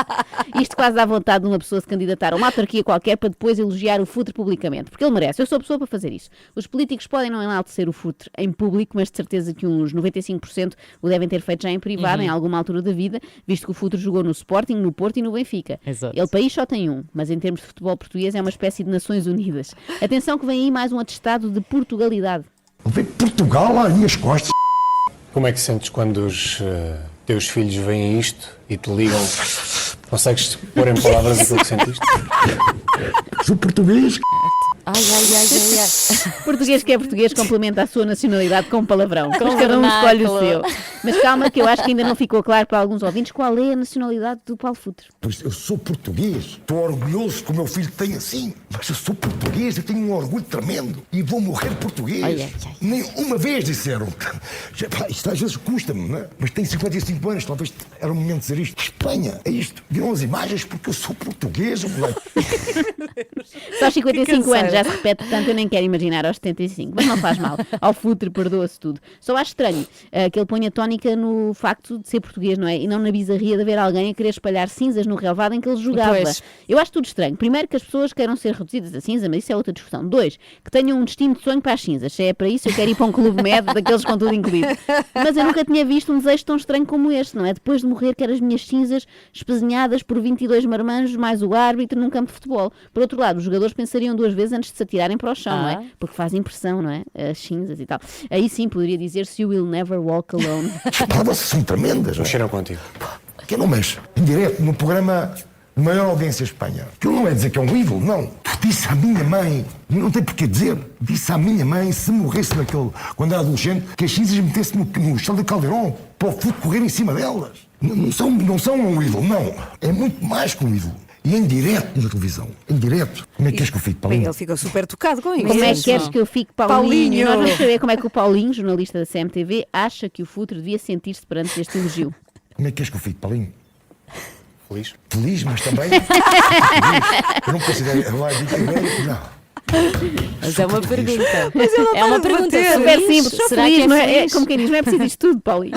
Isto quase dá vontade de uma pessoa se candidatar a uma autarquia qualquer para depois elogiar o Futre publicamente, porque ele merece. Eu sou a pessoa para fazer isso. Os políticos podem não enaltecer o Futre em público, mas de certeza que uns 95% o devem ter feito já em privado, em alguma altura da vida, visto que o Futre jogou no Sporting, no Porto e no Benfica. Exato. Ele país só tem um, mas em termos de futebol português é uma espécie de Nações Unidas. Atenção que vem aí mais um atestado de Portugalidade. Vem Portugal às minhas costas. Como é que sentes quando os teus filhos veem isto e te ligam? Consegues pôr em palavras aquilo que sentiste? Sou português. Português que é português complementa a sua nacionalidade com palavrão. Mas cada um escolhe o seu. Mas calma, que eu acho que ainda não ficou claro para alguns ouvintes qual é a nacionalidade do Paulo Futre. Pois eu sou português, estou orgulhoso que o meu filho tem assim. Mas eu sou português, eu tenho um orgulho tremendo e vou morrer português. Nem uma vez disseram. Isto às vezes custa-me, não é? Mas tenho 55 anos, talvez era o momento de dizer isto. Espanha, é isto. Viram as imagens porque eu sou português. Só aos 55 anos já se repete tanto, eu nem quero imaginar aos 75, mas não faz mal. Ao Futre perdoa-se tudo. Só acho estranho que ele ponha tónica no facto de ser português, não é? E não na bizarria de haver alguém a querer espalhar cinzas no relvado em que ele jogava. Pois. Eu acho tudo estranho. Primeiro, que as pessoas queiram ser reduzidas a cinza, mas isso é outra discussão. 2, que tenham um destino de sonho para as cinzas. Se é para isso, eu quero ir para um clube médio daqueles com tudo incluído. Mas eu nunca tinha visto um desejo tão estranho como este, não é? Depois de morrer, quero as minhas cinzas espezinhadas por 22 marmanjos mais o árbitro num campo de futebol. Por outro lado, os jogadores pensariam 2 vezes antes de se atirarem para o chão, não é? Porque faz impressão, não é? As cinzas e tal. Aí sim poderia dizer-se You Will Never Walk Alone. As palavras são tremendas. Mexeram contigo. Que não mexe. Em direto, no programa de maior audiência em Espanha. Que não é dizer que é um ídolo, não. Disse à minha mãe, não tem porquê dizer, disse à minha mãe, se morresse naquele, quando era adolescente, que as cinzas metesse no chão de Caldeirão, para o futebol correr em cima delas. Não são um ídolo, não. É muito mais que um ídolo. E em direto na televisão. Em direto. Como é que queres que eu fique, Paulinho? Ele ficou super tocado com isso. Como é que queres que eu fique, Paulinho? Nós vamos saber como é que o Paulinho, jornalista da CMTV, acha que o Futre devia sentir-se perante este elogio. Como é que queres que eu fique, Paulinho? Feliz. Feliz, mas também... feliz. Eu não considero... Não. Mas é uma pergunta. É uma pergunta super simples. Será feliz, que é, não é como quem diz, não é preciso isto tudo, Paulinho.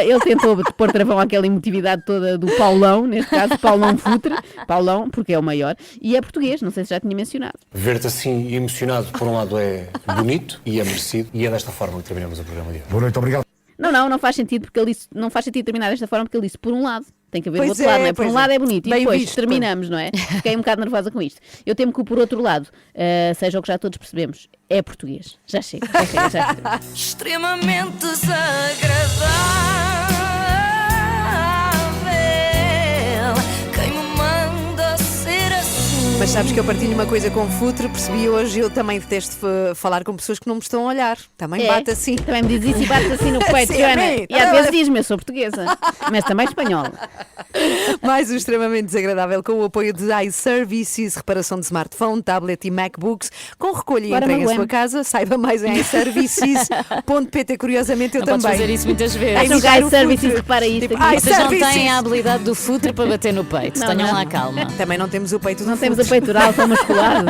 Ele tentou pôr travão àquela emotividade toda do Paulão, neste caso Paulão Futre, Paulão, porque é o maior, e é português, não sei se já tinha mencionado. Ver-te assim emocionado, por um lado, é bonito e é merecido, e é desta forma que terminamos o programa de hoje. Boa noite, obrigado. Não faz sentido, porque ele disse, não faz sentido terminar desta forma, porque ele disse por um lado. Tem que haver do outro lado, não é? Por um lado é bonito, e depois visto, terminamos, não é? Fiquei um bocado nervosa com isto. Eu temo que por outro lado, seja o que já todos percebemos, é português. Já chega. Extremamente desagradável. Quem me manda ser assim? Mas sabes que eu partilho uma coisa com o Futre, percebi hoje, eu também detesto falar com pessoas que não me estão a olhar. Também bate assim. Também me diz isso e bate assim no peito, Sim, Joana. E às vezes diz-me, eu sou portuguesa, mas também espanhola. Mais um extremamente desagradável com o apoio de iServices, reparação de smartphone, tablet e MacBooks, com recolha e entrega em sua casa. Saiba mais em iServices.pt. Curiosamente, eu não também. Podes fazer isso muitas vezes. Acham que a iServices repara isto tipo, aqui? Vocês não têm a habilidade do Futre para bater no peito. Tenham lá calma. Também não temos o peito do Não Futre. temos o peitoral tão musculado.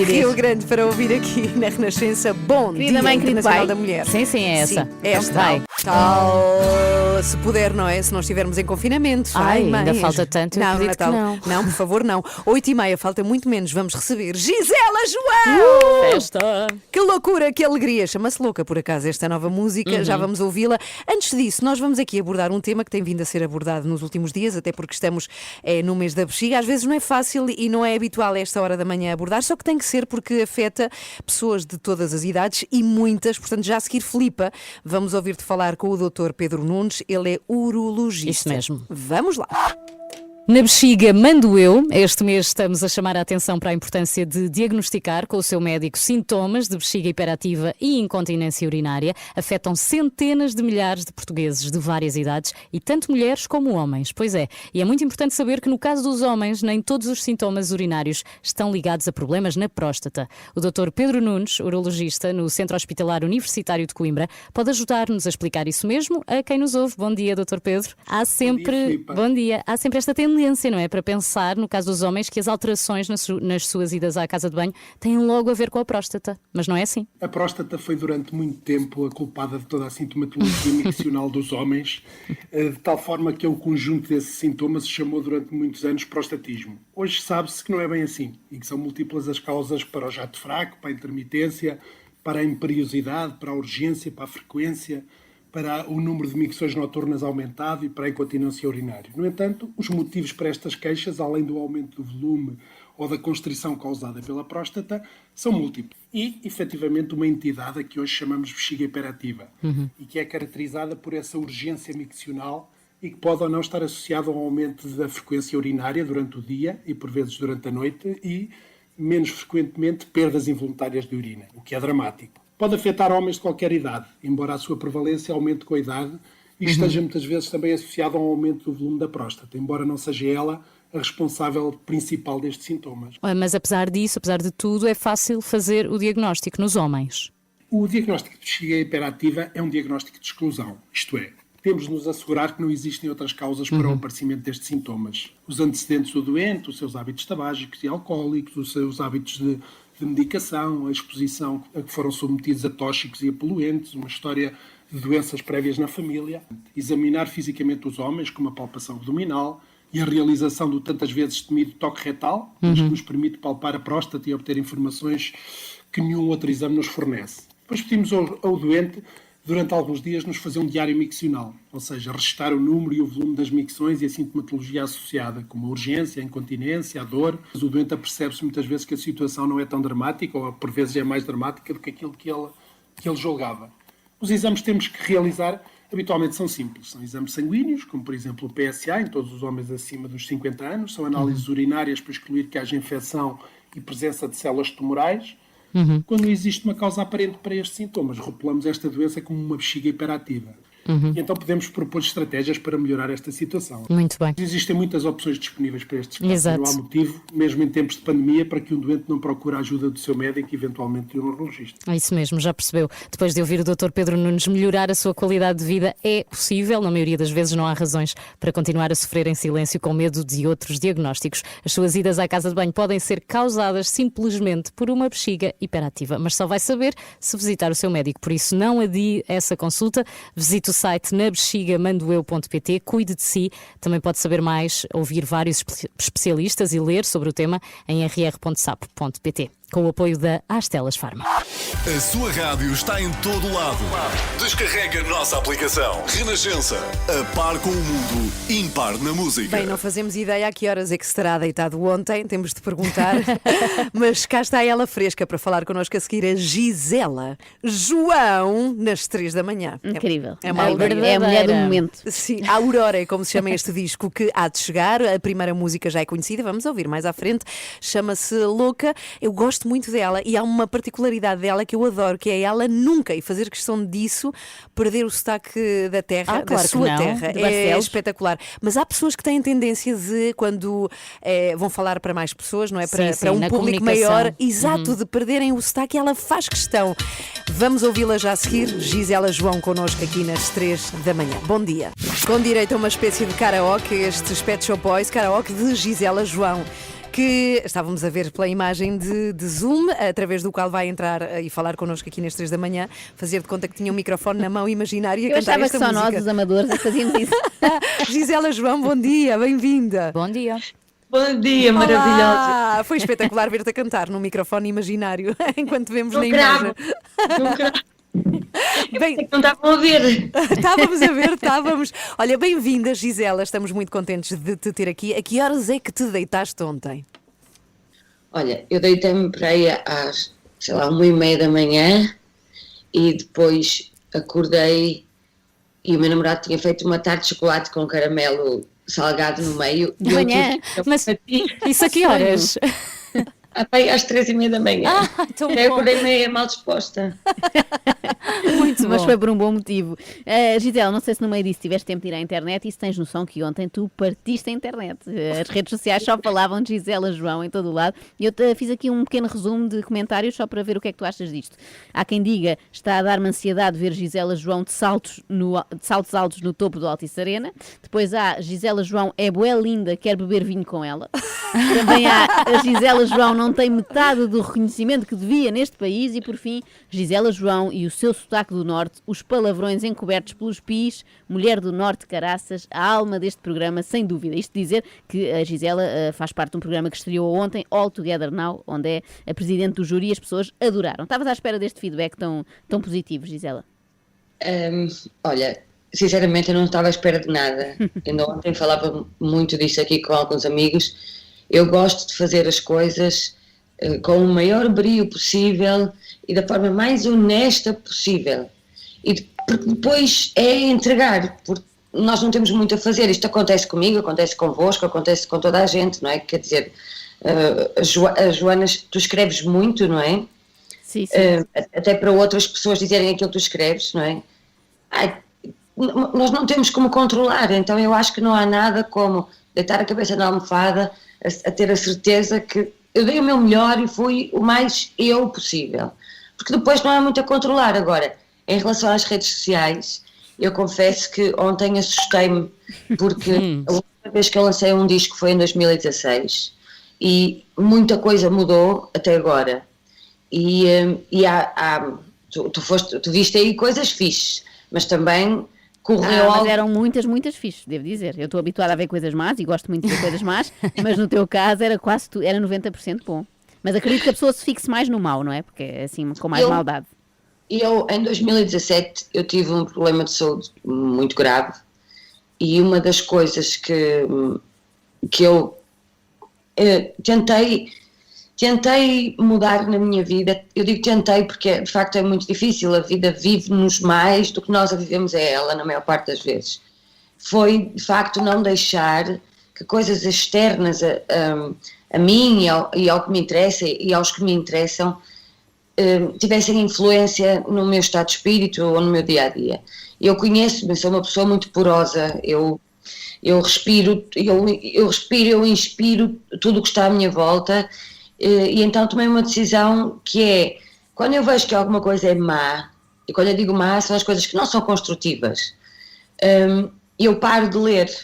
Rio Grande para ouvir aqui na Renascença. Bom Querida Dia mãe, querido Internacional pai. da Mulher. Sim, é essa. Sim, esta. Vai. Tal, se puder, não é? Se não estivermos em confinamento. Ai, mãe. ainda falta tanto, eu acredito que não. Não, por favor, não. 8h30, falta muito menos. Vamos receber Gisela João! Festa! Que loucura, que alegria. Chama-se Louca, por acaso, esta nova música. Já vamos ouvi-la. Antes disso, nós vamos aqui abordar um tema que tem vindo a ser abordado nos últimos dias, até porque estamos no mês da bexiga. Às vezes não é fácil e não é habitual a esta hora da manhã abordar, só que tem que ser porque afeta pessoas de todas as idades e muitas. Portanto, já a seguir, Filipa, vamos ouvir-te falar com o Dr. Pedro Nunes. Ele é urologista. Isso mesmo. Vamos lá. Na bexiga mando eu. Este mês estamos a chamar a atenção para a importância de diagnosticar com o seu médico sintomas de bexiga hiperativa e incontinência urinária. Afetam centenas de milhares de portugueses de várias idades e tanto mulheres como homens. Pois é, e é muito importante saber que no caso dos homens nem todos os sintomas urinários estão ligados a problemas na próstata. O Dr. Pedro Nunes, urologista no Centro Hospitalar Universitário de Coimbra, pode ajudar-nos a explicar isso mesmo a quem nos ouve. Bom dia, Dr. Pedro. Há sempre esta tendência, não é? Para pensar, no caso dos homens, que as alterações nas suas idas à casa de banho têm logo a ver com a próstata. Mas não é assim. A próstata foi durante muito tempo a culpada de toda a sintomatologia miccional dos homens, de tal forma que o conjunto desses sintomas se chamou durante muitos anos prostatismo. Hoje sabe-se que não é bem assim e que são múltiplas as causas para o jato fraco, para a intermitência, para a imperiosidade, para a urgência, para a frequência, para o número de micções noturnas aumentado e para a incontinência urinária. No entanto, os motivos para estas queixas, além do aumento do volume ou da constrição causada pela próstata, são múltiplos. E, efetivamente, uma entidade a que hoje chamamos bexiga hiperativa e que é caracterizada por essa urgência miccional e que pode ou não estar associada ao aumento da frequência urinária durante o dia e, por vezes, durante a noite e menos frequentemente perdas involuntárias de urina, o que é dramático. Pode afetar homens de qualquer idade, embora a sua prevalência aumente com a idade e esteja muitas vezes também associado a um aumento do volume da próstata, embora não seja ela a responsável principal destes sintomas. Mas apesar disso, apesar de tudo, é fácil fazer o diagnóstico nos homens. O diagnóstico de bexiga hiperativa é um diagnóstico de exclusão, isto é, temos de nos assegurar que não existem outras causas para o aparecimento destes sintomas. Os antecedentes do doente, os seus hábitos tabágicos e alcoólicos, os seus hábitos de medicação, a exposição a que foram submetidos a tóxicos e a poluentes, uma história de doenças prévias na família, examinar fisicamente os homens com uma palpação abdominal e a realização do tantas vezes temido toque retal, que nos permite palpar a próstata e obter informações que nenhum outro exame nos fornece. Depois pedimos ao doente, durante alguns dias, nos fazer um diário miccional, ou seja, registrar o número e o volume das micções e a sintomatologia associada, como a urgência, a incontinência, a dor. Mas o doente apercebe-se muitas vezes que a situação não é tão dramática, ou por vezes é mais dramática do que aquilo que ele julgava. Os exames que temos que realizar habitualmente são simples. São exames sanguíneos, como por exemplo o PSA, em todos os homens acima dos 50 anos. São análises urinárias para excluir que haja infecção e presença de células tumorais. Quando existe uma causa aparente para estes sintomas, rotulamos esta doença como uma bexiga hiperativa. E então podemos propor estratégias para melhorar esta situação. Muito bem. Existem muitas opções disponíveis para estes casos. Exato. Não há motivo, mesmo em tempos de pandemia, para que um doente não procure a ajuda do seu médico e eventualmente de um urologista. É isso mesmo, já percebeu. Depois de ouvir o Dr. Pedro Nunes, melhorar a sua qualidade de vida é possível. Na maioria das vezes não há razões para continuar a sofrer em silêncio com medo de outros diagnósticos. As suas idas à casa de banho podem ser causadas simplesmente por uma bexiga hiperativa, mas só vai saber se visitar o seu médico. Por isso, não adie essa consulta. Visite o site nabexigamandoeu.pt, cuide de si. Também pode saber mais, ouvir vários especialistas e ler sobre o tema em rr.sapo.pt. Com o apoio da Astelas Pharma. A sua rádio está em todo lado. Descarrega a nossa aplicação. Renascença. A par com o mundo, impar na música. Bem, não fazemos ideia a que horas é que se terá deitado ontem, temos de perguntar. Mas cá está ela fresca para falar connosco a seguir, a Gisela João, nas 3 da manhã. Incrível. É uma é a mulher do momento. Sim, a Aurora é como se chama este disco que há de chegar. A primeira música já é conhecida, vamos ouvir mais à frente. Chama-se Louca. Eu gosto muito dela e há uma particularidade dela que eu adoro, que é ela nunca, e fazer questão disso, perder o sotaque da terra, da sua terra. É espetacular. Mas há pessoas que têm tendência de, quando vão falar para mais pessoas, não é? Para um público maior, exato, de perderem o sotaque, e ela faz questão. Vamos ouvi-la já a seguir. Gisela João connosco aqui nas 3 da manhã. Bom dia. Com direito a uma espécie de karaoke, estes Pet Shop Boys, karaoke de Gisela João, que estávamos a ver pela imagem de Zoom, através do qual vai entrar e falar connosco aqui nas 3 da manhã, fazer de conta que tinha um microfone na mão imaginária e cantar esta música. Eu achava que só nós, os amadores, fazíamos isso. Gisela João, bom dia, bem-vinda. Bom dia. Bom dia, maravilhosa. Foi espetacular ver-te a cantar num microfone imaginário, enquanto vemos na imagem. Bem, não estavam a ver. Estávamos a ver, estávamos. Olha, bem-vinda, Gisela, estamos muito contentes de te ter aqui. A que horas é que te deitaste ontem? Olha, eu deitei-me para aí às, 1h30 da manhã e depois acordei e o meu namorado tinha feito uma tarte de chocolate com caramelo salgado no meio. De manhã? Mas isso a que horas? Às 3h30 da manhã. Tão eu acordei meio mal disposta. Muito bom. Mas foi por um bom motivo. Gisela, não sei se no meio disso tiveste tempo de ir à internet e se tens noção que ontem tu partiste a internet. As redes sociais só falavam de Gisela João em todo o lado e eu fiz aqui um pequeno resumo de comentários só para ver o que é que tu achas disto. Há quem diga, está a dar-me ansiedade ver Gisela João de saltos altos no topo do Altice Arena. Depois há Gisela João é bué linda, quer beber vinho com ela. Também há a Gisela João não tem metade do reconhecimento que devia neste país. E por fim, Gisela João e o seu sotaque do Norte, os palavrões encobertos pelos pis, mulher do Norte, caraças, a alma deste programa, sem dúvida. Isto dizer que a Gisela faz parte de um programa que estreou ontem, All Together Now, onde é a presidente do júri e as pessoas adoraram. Estavas à espera deste feedback tão positivo, Gisela? Olha, sinceramente eu não estava à espera de nada. Eu ontem falava muito disso aqui com alguns amigos. Eu gosto de fazer as coisas com o maior brio possível e da forma mais honesta possível. E depois é entregar, porque nós não temos muito a fazer. Isto acontece comigo, acontece convosco, acontece com toda a gente, não é? Quer dizer, a Joana, tu escreves muito, não é? Sim. Até para outras pessoas dizerem aquilo que tu escreves, não é? Nós não temos como controlar, então eu acho que não há nada como deitar a cabeça na almofada, a ter a certeza que eu dei o meu melhor e fui o mais eu possível. Porque depois não há muito a controlar. Agora, em relação às redes sociais, eu confesso que ontem assustei-me, porque a última vez que eu lancei um disco foi em 2016 e muita coisa mudou até agora. E tu viste aí coisas fixes, mas também correu mas eram muitas fixes, devo dizer. Eu estou habituada a ver coisas más e gosto muito de ver coisas más, mas no teu caso era quase era 90% bom. Mas acredito que a pessoa se fixe mais no mau, não é? Porque é assim, com mais maldade. Eu, em 2017, eu tive um problema de saúde muito grave e uma das coisas que eu tentei mudar na minha vida, eu digo tentei porque de facto é muito difícil, a vida vive-nos mais do que nós a vivemos a ela na maior parte das vezes. Foi de facto não deixar que coisas externas a mim e ao que me interessa e aos que me interessam tivessem influência no meu estado de espírito ou no meu dia-a-dia. Eu conheço-me, sou uma pessoa muito porosa, eu respiro, eu inspiro tudo o que está à minha volta. E então tomei uma decisão que é, quando eu vejo que alguma coisa é má, e quando eu digo má são as coisas que não são construtivas, eu paro de ler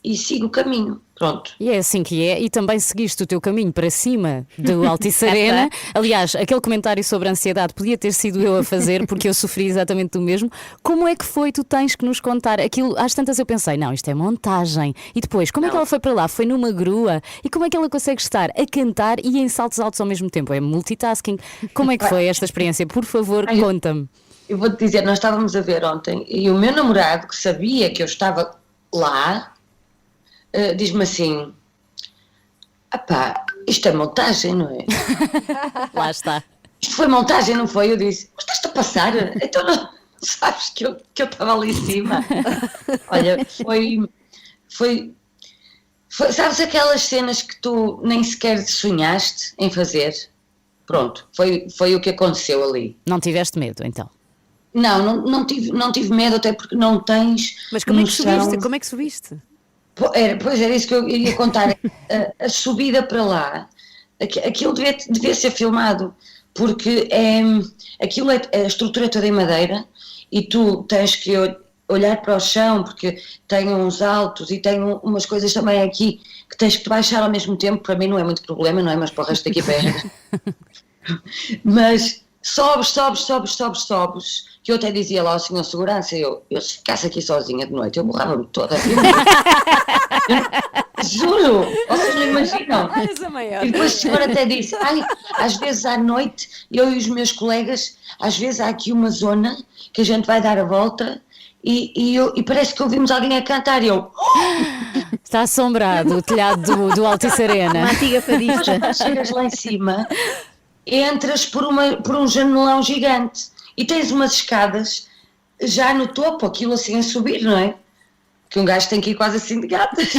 e sigo o caminho, pronto. E é assim que é, e também seguiste o teu caminho para cima do Altice Arena. Aliás, aquele comentário sobre a ansiedade podia ter sido eu a fazer, porque eu sofri exatamente do mesmo. Como é que foi? Tu tens que nos contar. Aquilo, às tantas eu pensei, não, isto é montagem. E depois, como é que ela foi para lá? Foi numa grua? E como é que ela consegue estar a cantar e em saltos altos ao mesmo tempo? É multitasking. Como é que foi esta experiência? Por favor, conta-me. Eu vou-te dizer, nós estávamos a ver ontem, e o meu namorado, que sabia que eu estava lá, diz-me assim, isto é montagem, não é? Lá está. Isto foi montagem, não foi? Eu disse, mas estás-te a passar? Então não sabes que eu estava ali em cima? Olha, foi, sabes aquelas cenas que tu nem sequer sonhaste em fazer? Pronto, foi o que aconteceu ali. Não tiveste medo, então? Não tive medo, até porque não tens. Mas como é que subiste? Como é que subiste? Pois era isso que eu iria contar. A subida para lá, aquilo devia ser filmado, porque a estrutura é toda em madeira e tu tens que olhar para o chão, porque tem uns altos e tem umas coisas também aqui que tens que baixar ao mesmo tempo. Para mim não é muito problema, não é? Mas para o resto da equipa é. Mas sobes, que eu até dizia lá ao senhor segurança, eu se ficasse aqui sozinha de noite, eu borrava-me toda. Juro, vocês não imaginam. E depois o senhor até disse, às vezes à noite, eu e os meus colegas, às vezes há aqui uma zona que a gente vai dar a volta e parece que ouvimos alguém a cantar e eu... Está assombrado o telhado do Altice Arena. Uma antiga fadista. Chegas lá em cima, entras por um janelão gigante e tens umas escadas já no topo, aquilo assim a subir, não é? Que um gajo tem que ir quase assim de gatas.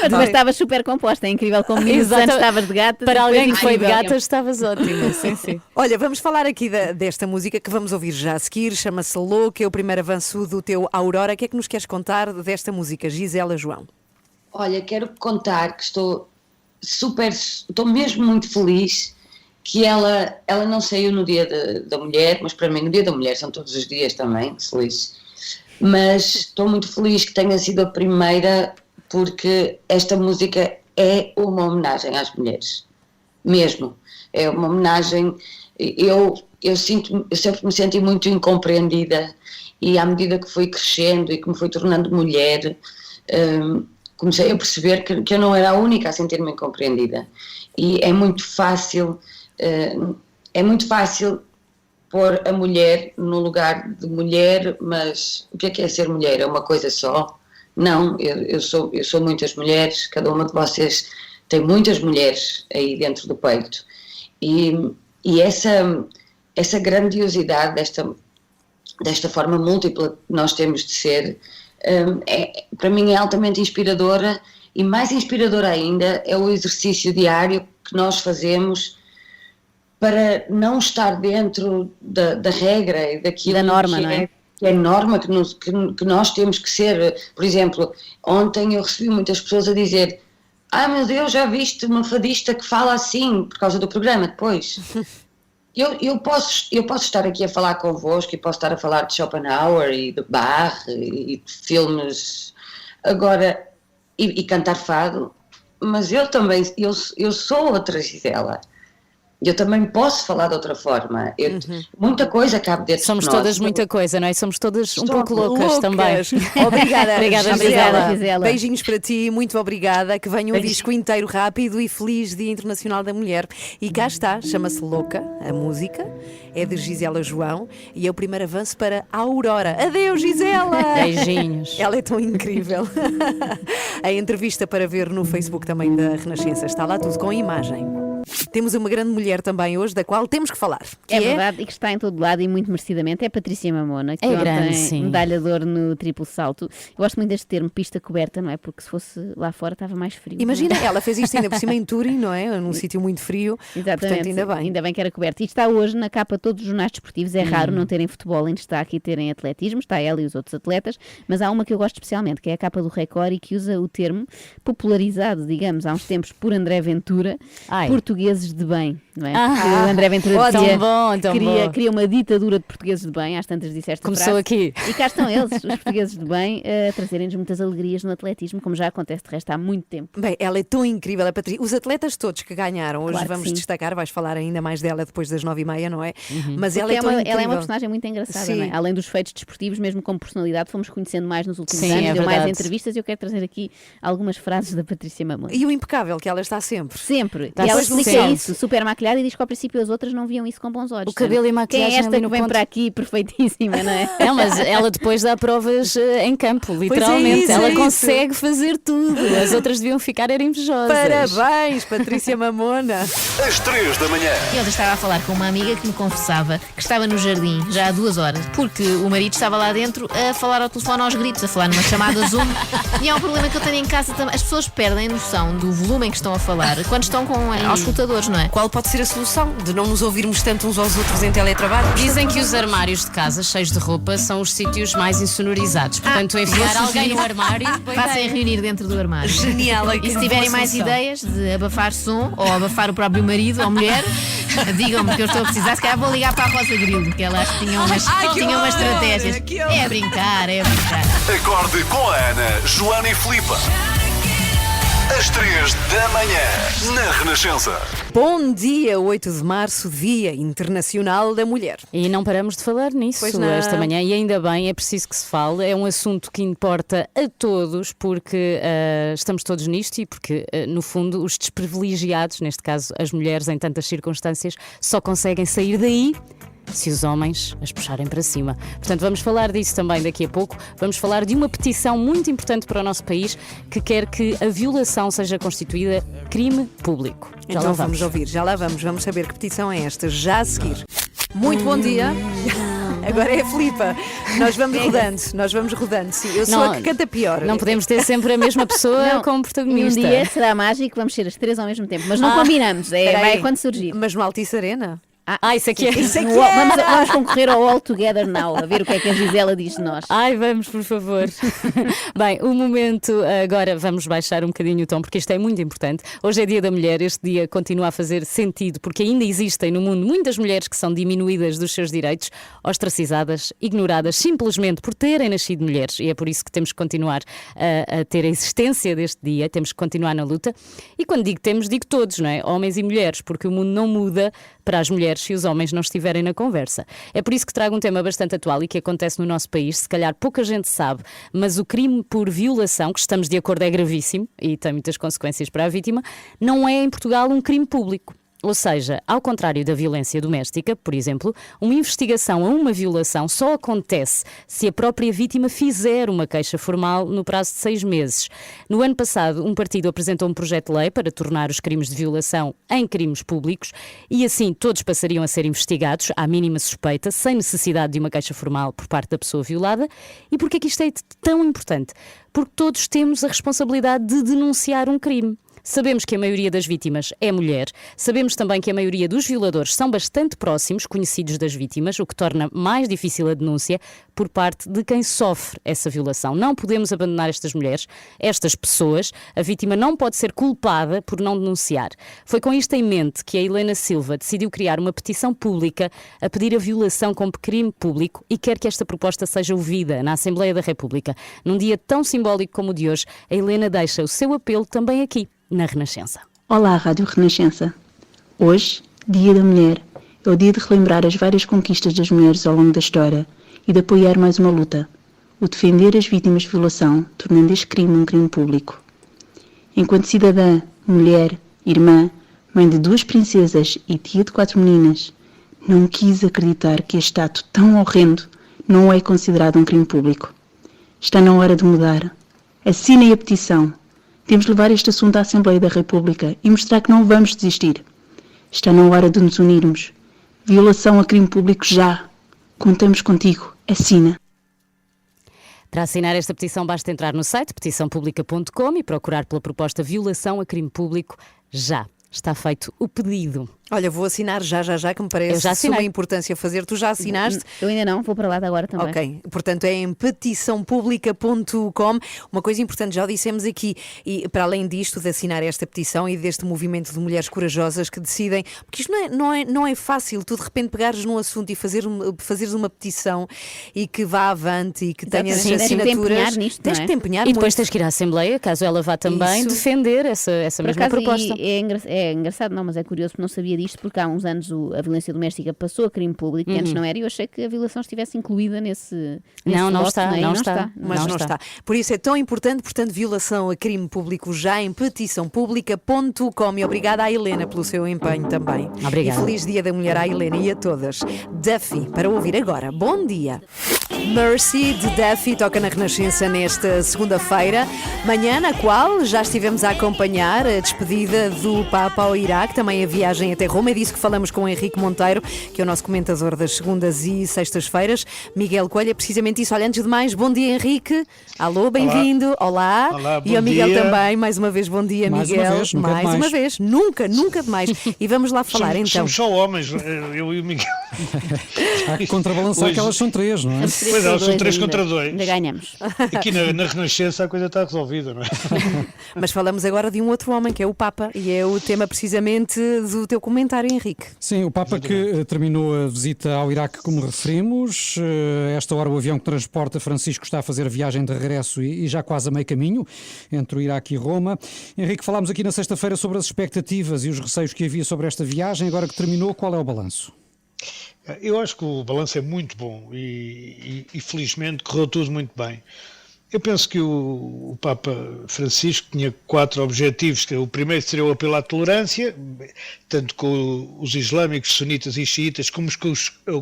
Mas estavas super composta, é incrível como antes estavas de gatas. Para alguém que foi de gatas estavas ótima. Sim. Olha, vamos falar aqui desta música que vamos ouvir já a seguir, chama-se Louca, é o primeiro avanço do teu Aurora. O que é que nos queres contar desta música, Gisela João? Olha, quero contar que estou mesmo muito feliz que ela não saiu no dia da mulher, mas para mim no dia da mulher são todos os dias também, feliz. Mas estou muito feliz que tenha sido a primeira, porque esta música é uma homenagem às mulheres, mesmo. É uma homenagem, eu sempre me senti muito incompreendida e à medida que fui crescendo e que me fui tornando mulher, comecei a perceber que eu não era a única a sentir-me incompreendida. E é muito fácil pôr a mulher no lugar de mulher, mas o que é ser mulher? É uma coisa só? Não, eu sou muitas mulheres, cada uma de vocês tem muitas mulheres aí dentro do peito. E essa grandiosidade desta forma múltipla que nós temos de ser, para mim é altamente inspiradora, e mais inspiradora ainda é o exercício diário que nós fazemos para não estar dentro da regra e daquilo da norma, que não é? Que é norma, que nós temos que ser. Por exemplo, ontem eu recebi muitas pessoas a dizer: meu Deus, já viste uma fadista que fala assim, por causa do programa depois. Eu posso estar aqui a falar convosco e posso estar a falar de Schopenhauer e de Bach e de filmes agora e cantar fado, mas eu também, eu sou outra Gisela. Eu também posso falar de outra forma. Muita coisa cabe dentro de nós. Somos todas muita coisa, não é? Somos todas um pouco loucas também. Obrigada, obrigada, Gisela. Beijinhos para ti, muito obrigada. Que venha um disco inteiro rápido e feliz Dia Internacional da Mulher. E cá está, chama-se Louca, a música. É de Gisela João e é o primeiro avanço para a Aurora. Adeus, Gisela! Beijinhos. Ela é tão incrível. A entrevista para ver no Facebook também da Renascença. Está lá tudo com imagem. Temos uma grande mulher também hoje, da qual temos que falar. É verdade, e que está em todo lado e muito merecidamente. É a Patrícia Mamona, que é ontem grande, sim. medalha de ouro no triplo salto. Eu gosto muito deste termo, pista coberta, não é? Porque se fosse lá fora estava mais frio. Imagina, ela fez isto ainda por cima em Turim, não é? Num sítio muito frio. Exatamente. Portanto, ainda bem que era coberta. E está hoje na capa de todos os jornais desportivos. É raro não terem futebol em destaque e terem atletismo. Está ela e os outros atletas. Mas há uma que eu gosto especialmente, que é a capa do Record e que usa o termo popularizado, digamos, há uns tempos por André Ventura, portugueses de bem. Não é? O André Ventura queria uma ditadura de portugueses de bem, às tantas disseste Começou frase. aqui. E cá estão eles, os portugueses de bem, a trazerem-nos muitas alegrias no atletismo, como já acontece de resto há muito tempo. Bem, ela é tão incrível, a Patrícia. Os atletas todos que ganharam, hoje Claro que vamos sim. destacar, vais falar ainda mais dela depois das 9h30, não é? Mas ela é tão incrível. Ela é uma personagem muito engraçada, Sim. não é? Além dos feitos desportivos, mesmo como personalidade, fomos conhecendo mais nos últimos Sim, anos, é deu mais verdade. entrevistas e eu quero trazer aqui algumas frases da Patrícia Mamona. E o impecável que ela está sempre. Sempre. Está E ela sempre. explica isso, super maquilhada, e diz que ao princípio as outras não viam isso com bons olhos. O cabelo e a maquilhagem Quem é esta ali que no vem ponto. para aqui perfeitíssima, não é? Não, mas ela depois dá provas em campo, literalmente. isso, ela é isso. consegue fazer tudo. As outras deviam ficar invejosas. Parabéns, Patrícia Mamona. Às 3 da manhã. Eu estava a falar com uma amiga que me confessava que estava no jardim já há 2 horas, porque o marido estava lá dentro a falar ao telefone aos gritos, a falar numa chamada Zoom. E é um problema que eu tenho em casa também. As pessoas perdem noção do volume em que estão a falar quando estão aos escutadores, não é? Qual pode ser a solução de não nos ouvirmos tanto uns aos outros em teletrabalho? Dizem que os armários de casa cheios de roupa são os sítios mais insonorizados. Portanto, enfiar alguém no armário. Passem a reunir dentro do armário. Genial. E se tiverem mais ideias de abafar som ou abafar o próprio marido ou mulher, digam-me que eu estou a precisar. Se calhar vou ligar para a Rosa Grilo, que ela acho que tinha umas estratégias. É a brincar. Acorde com a Ana, Joana e Filipa. Às 3 da manhã, na Renascença. Bom dia, 8 de março, Dia Internacional da Mulher. E não paramos de falar nisso Pois não. esta manhã, e ainda bem, é preciso que se fale. É um assunto que importa a todos, porque estamos todos nisto e porque, no fundo, os desprivilegiados, neste caso as mulheres em tantas circunstâncias, só conseguem sair daí se os homens as puxarem para cima. Portanto, vamos falar disso também daqui a pouco. Vamos falar de uma petição muito importante para o nosso país que quer que a violação seja constituída crime público. Já Então lá vamos ouvir, já lá vamos saber que petição é esta, já a seguir. Muito bom dia. Agora é a Filipa. Nós vamos rodando, sim. Eu sou a que canta pior. Não podemos ter sempre a mesma pessoa como protagonista. Um dia será mágico, vamos ser as 3 ao mesmo tempo, mas não combinamos, vai quando surgir. Mas no Altice Arena? Isso aqui é. Vamos concorrer ao All Together Now, a ver o que é que a Gisela diz de nós. Vamos, por favor. Bem, o momento, agora vamos baixar um bocadinho o tom, porque isto é muito importante. Hoje é Dia da Mulher, este dia continua a fazer sentido, porque ainda existem no mundo muitas mulheres que são diminuídas dos seus direitos, ostracizadas, ignoradas, simplesmente por terem nascido mulheres. E é por isso que temos que continuar a ter a existência deste dia, temos que continuar na luta. E quando digo temos, digo todos, não é? Homens e mulheres, porque o mundo não muda para as mulheres se os homens não estiverem na conversa. É por isso que trago um tema bastante atual e que acontece no nosso país, se calhar pouca gente sabe, mas o crime por violação, que estamos de acordo é gravíssimo e tem muitas consequências para a vítima, não é em Portugal um crime público. Ou seja, ao contrário da violência doméstica, por exemplo, uma investigação a uma violação só acontece se a própria vítima fizer uma queixa formal no prazo de 6 meses. No ano passado, um partido apresentou um projeto de lei para tornar os crimes de violação em crimes públicos e assim todos passariam a ser investigados à mínima suspeita, sem necessidade de uma queixa formal por parte da pessoa violada. E porquê é que isto é tão importante? Porque todos temos a responsabilidade de denunciar um crime. Sabemos que a maioria das vítimas é mulher, sabemos também que a maioria dos violadores são bastante próximos, conhecidos das vítimas, o que torna mais difícil a denúncia por parte de quem sofre essa violação. Não podemos abandonar estas mulheres, estas pessoas. A vítima não pode ser culpada por não denunciar. Foi com isto em mente que a Helena Silva decidiu criar uma petição pública a pedir a violação como crime público e quer que esta proposta seja ouvida na Assembleia da República. Num dia tão simbólico como o de hoje, a Helena deixa o seu apelo também aqui, na Renascença. Olá, Rádio Renascença. Hoje, Dia da Mulher, é o dia de relembrar as várias conquistas das mulheres ao longo da história e de apoiar mais uma luta, o defender as vítimas de violação, tornando este crime um crime público. Enquanto cidadã, mulher, irmã, mãe de 2 princesas e tia de 4 meninas, não quis acreditar que este ato tão horrendo não é considerado um crime público. Está na hora de mudar. Assinem a petição. Temos de levar este assunto à Assembleia da República e mostrar que não vamos desistir. Está na hora de nos unirmos. Violação a crime público já. Contamos contigo. Assina. Para assinar esta petição basta entrar no site petiçãopublica.com e procurar pela proposta Violação a crime público já. Está feito o pedido. Olha, vou assinar já, que me parece de suma importância fazer. Tu já assinaste? Eu ainda não, vou para lá de agora também. Ok, portanto é em petiçãopublica.com. Uma coisa importante, já o dissemos aqui, e para além disto, de assinar esta petição e deste movimento de mulheres corajosas que decidem, porque isto não é fácil, tu de repente pegares num assunto e fazeres uma petição e que vá avante e que tenha assinaturas. Tens que te empenhar e depois tens que ir à Assembleia, caso ela vá também defender essa mesma proposta. É engraçado, não, mas é curioso porque não sabia disto, porque há uns anos a violência doméstica passou a crime público, e antes não era, e eu achei que a violação estivesse incluída nesse não está. Por isso é tão importante, portanto, violação a crime público já em petiçãopublica.com. E obrigada à Helena pelo seu empenho também. Obrigada. E feliz Dia da Mulher à Helena e a todas. Duffy, para ouvir agora. Bom dia. Mercy de Duffy toca na Renascença nesta segunda-feira, manhã na qual já estivemos a acompanhar a despedida do Papa ao Iraque, também a viagem até Roma. É disso que falamos com o Henrique Monteiro, que é o nosso comentador das segundas e sextas-feiras. Miguel Coelho, é precisamente isso. Olha, antes de mais, bom dia, Henrique. Alô, bem-vindo. Olá. E ao Miguel também, mais uma vez, bom dia, Miguel. Mais uma vez, nunca demais. E vamos lá falar então. Somos só homens, eu e o Miguel. Há que contrabalançar que elas são 3, não é? Pois elas são 3 contra 2. Ainda ganhamos. Aqui na Renascença a coisa está resolvida, não é? Mas falamos agora de um outro homem, que é o Papa, e é o tema precisamente do teu comentário, Henrique. Sim, o Papa que terminou a visita ao Iraque, como referimos. Esta hora o avião que transporta Francisco está a fazer a viagem de regresso e já quase a meio caminho entre o Iraque e Roma. Henrique, falámos aqui na sexta-feira sobre as expectativas e os receios que havia sobre esta viagem. Agora que terminou, qual é o balanço? Eu acho que o balanço é muito bom e felizmente correu tudo muito bem. Eu penso que o Papa Francisco tinha 4 objetivos. O primeiro seria o apelo à tolerância, tanto com os islâmicos, sunitas e xiitas, como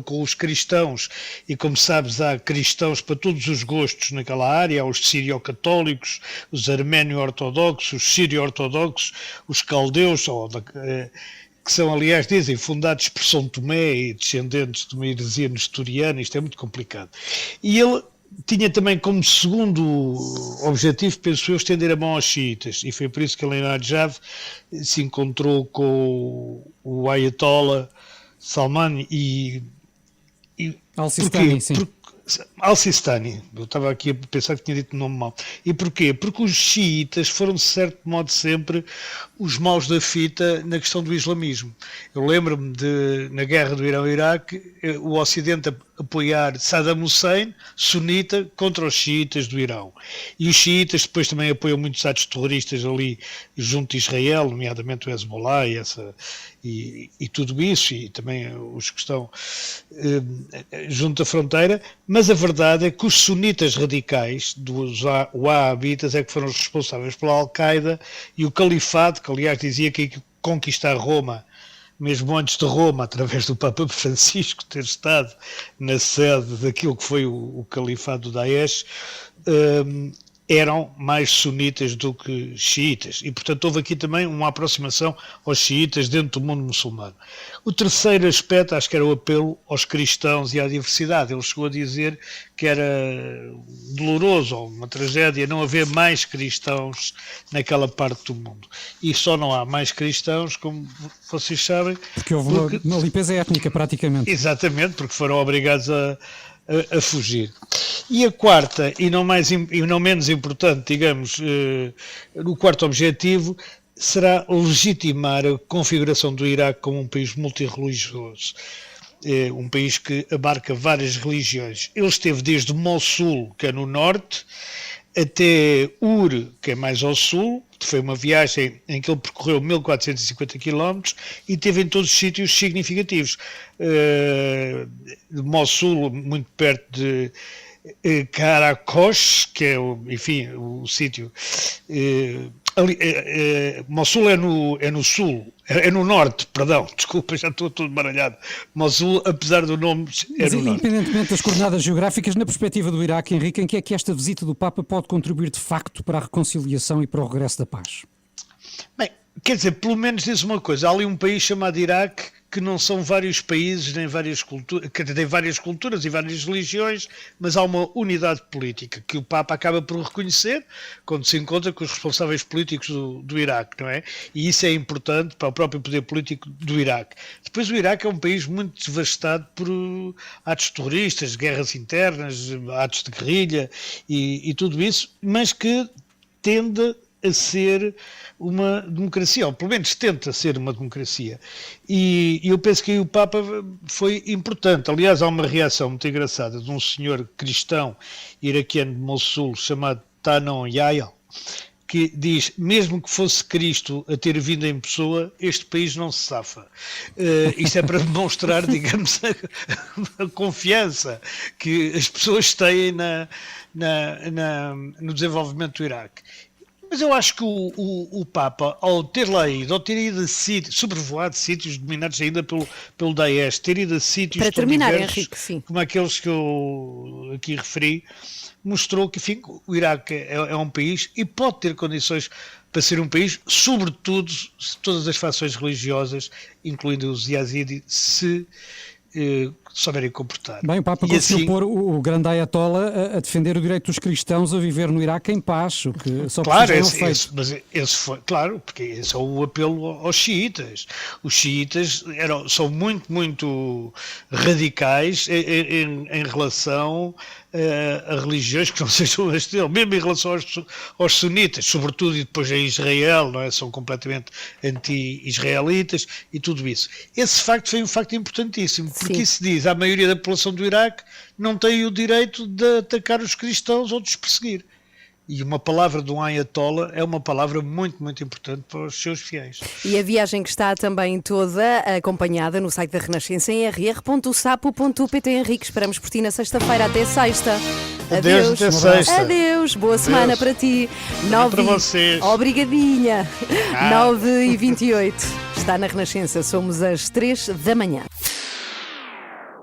com os cristãos. E como sabes, há cristãos para todos os gostos naquela área. Há os sírio-católicos, os arménio-ortodoxos, os sírio-ortodoxos, os caldeus, que são, aliás, dizem, fundados por São Tomé e descendentes de uma heresia nestoriana. Isto é muito complicado. E ele tinha também como segundo objetivo, penso eu, estender a mão aos xiitas, e foi por isso que ele em Najaf se encontrou com o Ayatollah Salman e Al-Sistani, sim. Al-Sistani, eu estava aqui a pensar que tinha dito o nome mal. E porquê? Porque os xiitas foram, de certo modo, sempre os maus da fita na questão do islamismo. Eu lembro-me na guerra do Irão-Iraque, o Ocidente apoiar Saddam Hussein, sunita, contra os xiitas do Irão. E os xiitas depois também apoiam muitos atos terroristas ali junto a Israel, nomeadamente o Hezbollah e tudo isso, e também os que estão junto à fronteira. Mas a verdade é que os sunitas radicais, dos Wahhabitas, é que foram os responsáveis pela Al-Qaeda e o Califado, que aliás dizia que ia conquistar Roma mesmo antes de Roma, através do Papa Francisco ter estado na sede daquilo que foi o califado do Daesh, eram mais sunitas do que xiitas. E, portanto, houve aqui também uma aproximação aos xiitas dentro do mundo muçulmano. O terceiro aspecto, acho que era o apelo aos cristãos e à diversidade. Ele chegou a dizer que era doloroso, ou uma tragédia, não haver mais cristãos naquela parte do mundo. E só não há mais cristãos, como vocês sabem... Porque houve uma limpeza étnica, praticamente. Exatamente, porque foram obrigados a fugir. E a quarta, e não menos importante, digamos, o quarto objetivo será legitimar a configuração do Iraque como um país multirreligioso, um país que abarca várias religiões. Ele esteve desde Mossul, que é no norte, até Ur, que é mais ao sul. Foi uma viagem em que ele percorreu 1450 km e teve em todos os sítios significativos. Mossul, muito perto de Karakosh, que é o sítio. Mossul é no sul, é no norte, perdão, desculpa, já estou todo baralhado. Mossul, apesar do nome, é no norte. Independentemente das coordenadas geográficas, na perspectiva do Iraque, Henrique, em que é que esta visita do Papa pode contribuir de facto para a reconciliação e para o regresso da paz? Bem, quer dizer, pelo menos diz uma coisa, há ali um país chamado Iraque que não são vários países, nem várias culturas, que tem várias culturas e várias religiões, mas há uma unidade política que o Papa acaba por reconhecer quando se encontra com os responsáveis políticos do Iraque, não é? E isso é importante para o próprio poder político do Iraque. Depois o Iraque é um país muito devastado por atos terroristas, guerras internas, atos de guerrilha e tudo isso, mas que tende a ser uma democracia, ou pelo menos tenta ser uma democracia. E eu penso que aí o Papa foi importante. Aliás, há uma reação muito engraçada de um senhor cristão iraquiano de Mossul chamado Tanon Yayal, que diz, mesmo que fosse Cristo a ter vindo em pessoa, este país não se safa. Isto é para demonstrar, digamos, a confiança que as pessoas têm no desenvolvimento do Iraque. Mas eu acho que o Papa, ao ter lá ido, ao ter ido a sítios, sobrevoado sítios dominados ainda pelo Daesh, ter ido a sítios tão diversos, como aqueles que eu aqui referi, mostrou que, enfim, o Iraque é um país e pode ter condições para ser um país, sobretudo se todas as facções religiosas, incluindo os Yazidi, se souberem comportar. Bem, o Papa conseguiu pôr o grande Ayatollah a defender o direito dos cristãos a viver no Iraque em paz, o que só claro, esse foi, claro, porque esse é o apelo aos xiitas. Os xiitas são muito radicais em relação a religiões que não sejam as dele, mesmo em relação aos sunitas, sobretudo, e depois em Israel, não é? São completamente anti-israelitas e tudo isso. Esse facto foi um facto importantíssimo, porque isso diz, a maioria da população do Iraque não tem o direito de atacar os cristãos ou de os perseguir. E uma palavra de um Ayatollah é uma palavra muito importante para os seus fiéis. E a viagem que está também toda acompanhada no site da Renascença em rr.sapo.pt. Henrique, esperamos por ti na sexta-feira. Até sexta. Adeus, até sexta. Adeus, boa semana para ti. Para vocês. Obrigadinha. 9h28. Está na Renascença, somos às 3 da manhã.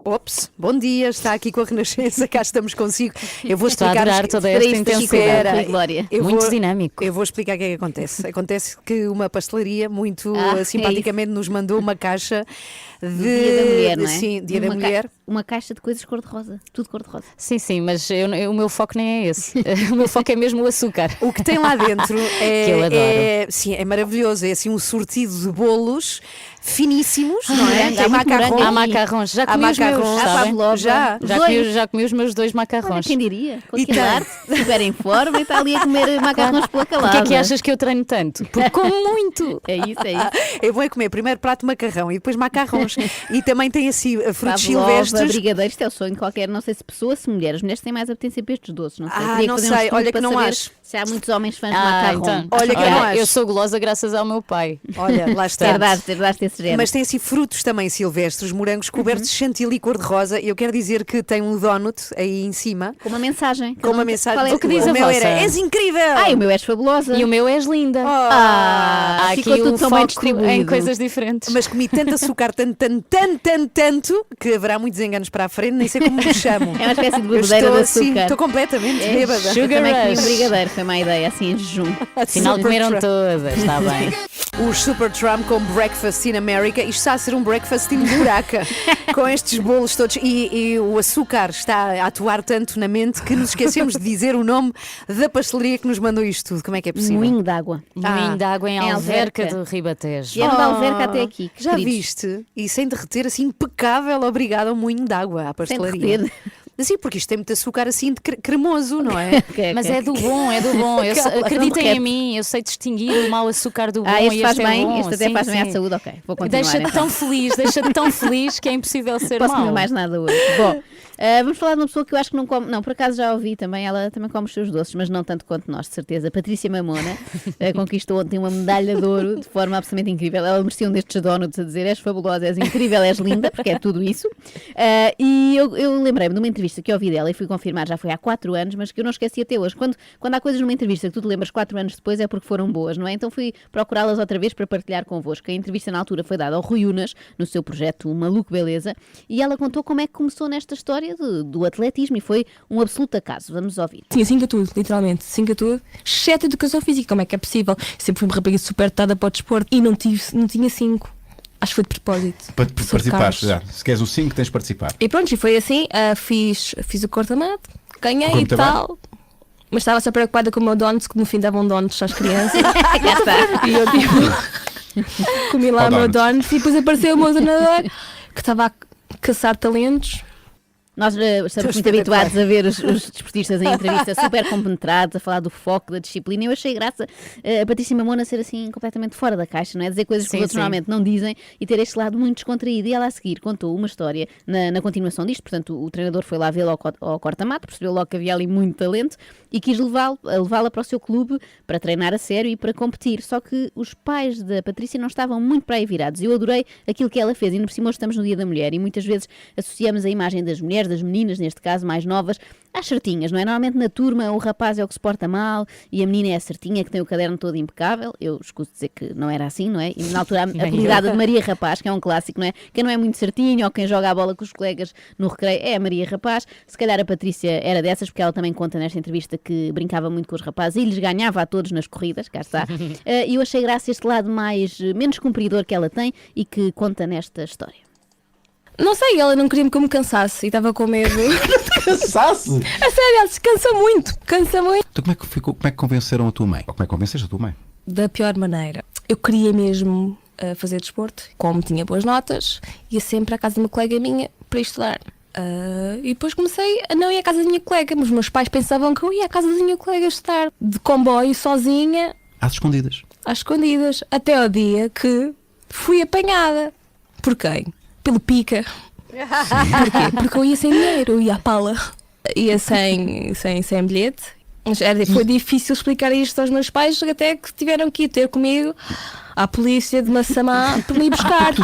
Ops, bom dia, está aqui com a Renascença, cá estamos consigo. Eu vou explicar. Estou a adorar toda esta intensidade, Glória. Muito dinâmico. Eu vou explicar o que é que acontece. Acontece que uma pastelaria muito simpaticamente nos mandou uma caixa de Dia da Mulher, não é? Sim, Dia da Mulher. Uma caixa de coisas cor-de-rosa, tudo cor-de-rosa. Sim, mas o meu foco nem é esse. O meu foco é mesmo o açúcar. O que tem lá dentro que eu adoro. Sim, é maravilhoso. É assim um sortido de bolos finíssimos, não é? Há macarrões. Já comi os meus, sabem? Já comi os meus 2 macarrões. Olha, quem diria? Com arte, estiver em forma e está ali a comer macarrões pela calada. Porquê é que achas que eu treino tanto? Porque como muito. É isso. Eu vou comer primeiro prato de macarrão e depois macarrões. E também tem assim frutos silvestres. Brigadeiros, é o sonho qualquer, não sei se pessoa, se mulher. As mulheres têm mais apetência para estes doces, não sei. Não sei, olha que não acho. Se há muitos homens fãs de macarrão. Então, olha que não acho. Eu sou gulosa graças ao meu pai. Olha, lá está. Herdaste desse género. Mas tem assim frutos também silvestres, morangos cobertos de chantilly cor-de-rosa. Eu quero dizer que tem um donut aí em cima. Com uma mensagem. Com uma mensagem. O que diz o a meu vossa? era, és incrível! O meu és fabulosa. E o meu és linda. Há aqui ficou tudo tão bem foco distribuído. em coisas diferentes. Mas comi tanto açúcar, tanto, que haverá muitos enganos para a frente, nem sei como me chamo. É uma espécie de Eu bebedeira estou de assim, açúcar. estou completamente bêbada. Eu também comi um brigadeiro, foi má ideia, assim em jejum. Afinal comeram todas, está bem. Os Super Trump com Breakfast in America. Isto está a ser um breakfast in buraca. Com estes bolos todos. E o açúcar está a atuar tanto na mente que nos esquecemos de dizer o nome da pastelaria que nos mandou isto tudo. Como é que é possível? Moinho d'água. Moinho d'água em em Alverca Alverca. do Ribatejo. Vieram da Alverca até aqui. Já queridos. viste? E sem derreter, assim, impecável. Obrigada ao moinho d'água, à pastelaria. derreter. Sim, porque isto tem muito açúcar assim de cremoso, não é? Mas é do bom, é do bom. Acreditem Não em mim, eu sei distinguir o mau açúcar do bom. Este e faz este bem, é bom. este até Sim, faz bem à sim. saúde, ok. Vou continuar. Deixa-te então. tão feliz que é impossível ser Posso mau. comer mais nada hoje. Bom, vamos falar de uma pessoa que eu acho que não come. Não, por acaso já ouvi também, ela também come os seus doces, mas não tanto quanto nós, de certeza. Patrícia Mamona conquistou ontem uma medalha de ouro de forma absolutamente incrível. Ela merecia um destes donuts a dizer: és fabulosa, és incrível, és linda, porque é tudo isso. E eu lembrei-me de uma entrevista que eu ouvi dela e fui confirmar, já foi há 4 anos, mas que eu não esqueci até hoje. Quando há coisas numa entrevista que tu te lembras 4 anos depois é porque foram boas, não é? Então fui procurá-las outra vez para partilhar convosco. A entrevista na altura foi dada ao Rui Unas, no seu projeto Maluco Beleza, e ela contou como é que começou nesta história do atletismo e foi um absoluto acaso. Vamos ouvir. Tinha 5 a tudo, literalmente, 5 a tudo, exceto educação física, como é que é possível? Sempre fui uma rapariga super dotada para o desporto e não tinha 5. Acho que foi de propósito. Para participar, já. Se queres o 5, tens de participar. E pronto, e foi assim, fiz o corta-mato, ganhei e tal. Mas estava só preocupada com o meu donuts, que no fim davam donuts às crianças. Já está. E eu comi lá o meu donuts e depois apareceu o meu treinador que estava a caçar talentos. Nós estamos muito habituados a ver os desportistas em entrevista super compenetrados, a falar do foco, da disciplina. Eu achei graça a Patrícia Mamona ser assim completamente fora da caixa, não é? Dizer coisas que os outros normalmente não dizem e ter este lado muito descontraído. E ela a seguir contou uma história na continuação disto. Portanto, o treinador foi lá vê-la ao corta-mato, percebeu logo que havia ali muito talento e quis levá-la para o seu clube para treinar a sério e para competir. Só que os pais da Patrícia não estavam muito para aí virados. Eu adorei aquilo que ela fez. E por cima hoje estamos no Dia da Mulher e muitas vezes associamos a imagem das mulheres, das meninas, neste caso mais novas, às certinhas, não é? Normalmente na turma o rapaz é o que se porta mal e a menina é a certinha que tem o caderno todo impecável. Eu escuso dizer que não era assim, não é? E na altura a apelidada de Maria Rapaz, que é um clássico, não é? Quem não é muito certinho ou quem joga a bola com os colegas no recreio é a Maria Rapaz. Se calhar a Patrícia era dessas, porque ela também conta nesta entrevista que brincava muito com os rapazes e lhes ganhava a todos nas corridas, cá está. E eu achei graça este lado menos cumpridor que ela tem e que conta nesta história. Não sei, ela não queria que eu me cansasse e estava com medo. Cansasse? A sério, ela se cansa muito. Então como é que convenceram a tua mãe? Ou como é que convenceste a tua mãe? Da pior maneira. Eu queria mesmo fazer desporto, como tinha boas notas, ia sempre à casa de uma colega minha para estudar. E depois comecei a não ir à casa da minha colega, mas os meus pais pensavam que eu ia à casa da minha colega estudar de comboio, sozinha. Às escondidas? Às escondidas. Até ao dia que fui apanhada. Por quem? Pelo pica. Porquê? Porque eu ia sem dinheiro, eu ia à pala. Ia sem bilhete. Mas foi difícil explicar isto aos meus pais, até que tiveram que ir ter comigo à polícia de Massamá para me ir buscar.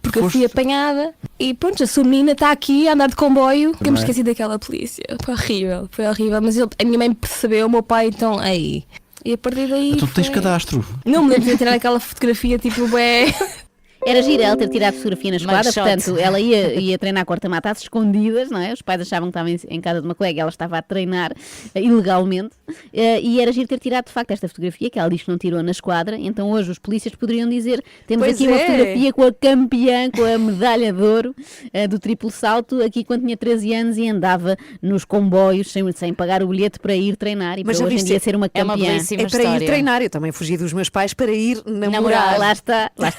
Porque eu fui apanhada. E pronto, a sua menina está aqui a andar de comboio. Eu me esqueci daquela polícia. Foi horrível. Mas a minha mãe percebeu, o meu pai então, aí. E a partir daí. Então tens cadastro. Não me lembro de tirar aquela fotografia tipo Era gira ela ter tirado fotografia na esquadra, portanto, ela ia treinar corta-mato às escondidas, não é? Os pais achavam que estava em casa de uma colega, ela estava a treinar ilegalmente, e era giro ter tirado de facto esta fotografia, que ela diz que não tirou na esquadra, então hoje os polícias poderiam dizer, temos aqui uma fotografia com a campeã, com a medalha de ouro do triplo salto, aqui quando tinha 13 anos e andava nos comboios sem pagar o bilhete para ir treinar, e para hoje em dia ser uma campeã. É para ir treinar, eu também fugi dos meus pais para ir namorar. Lá está, para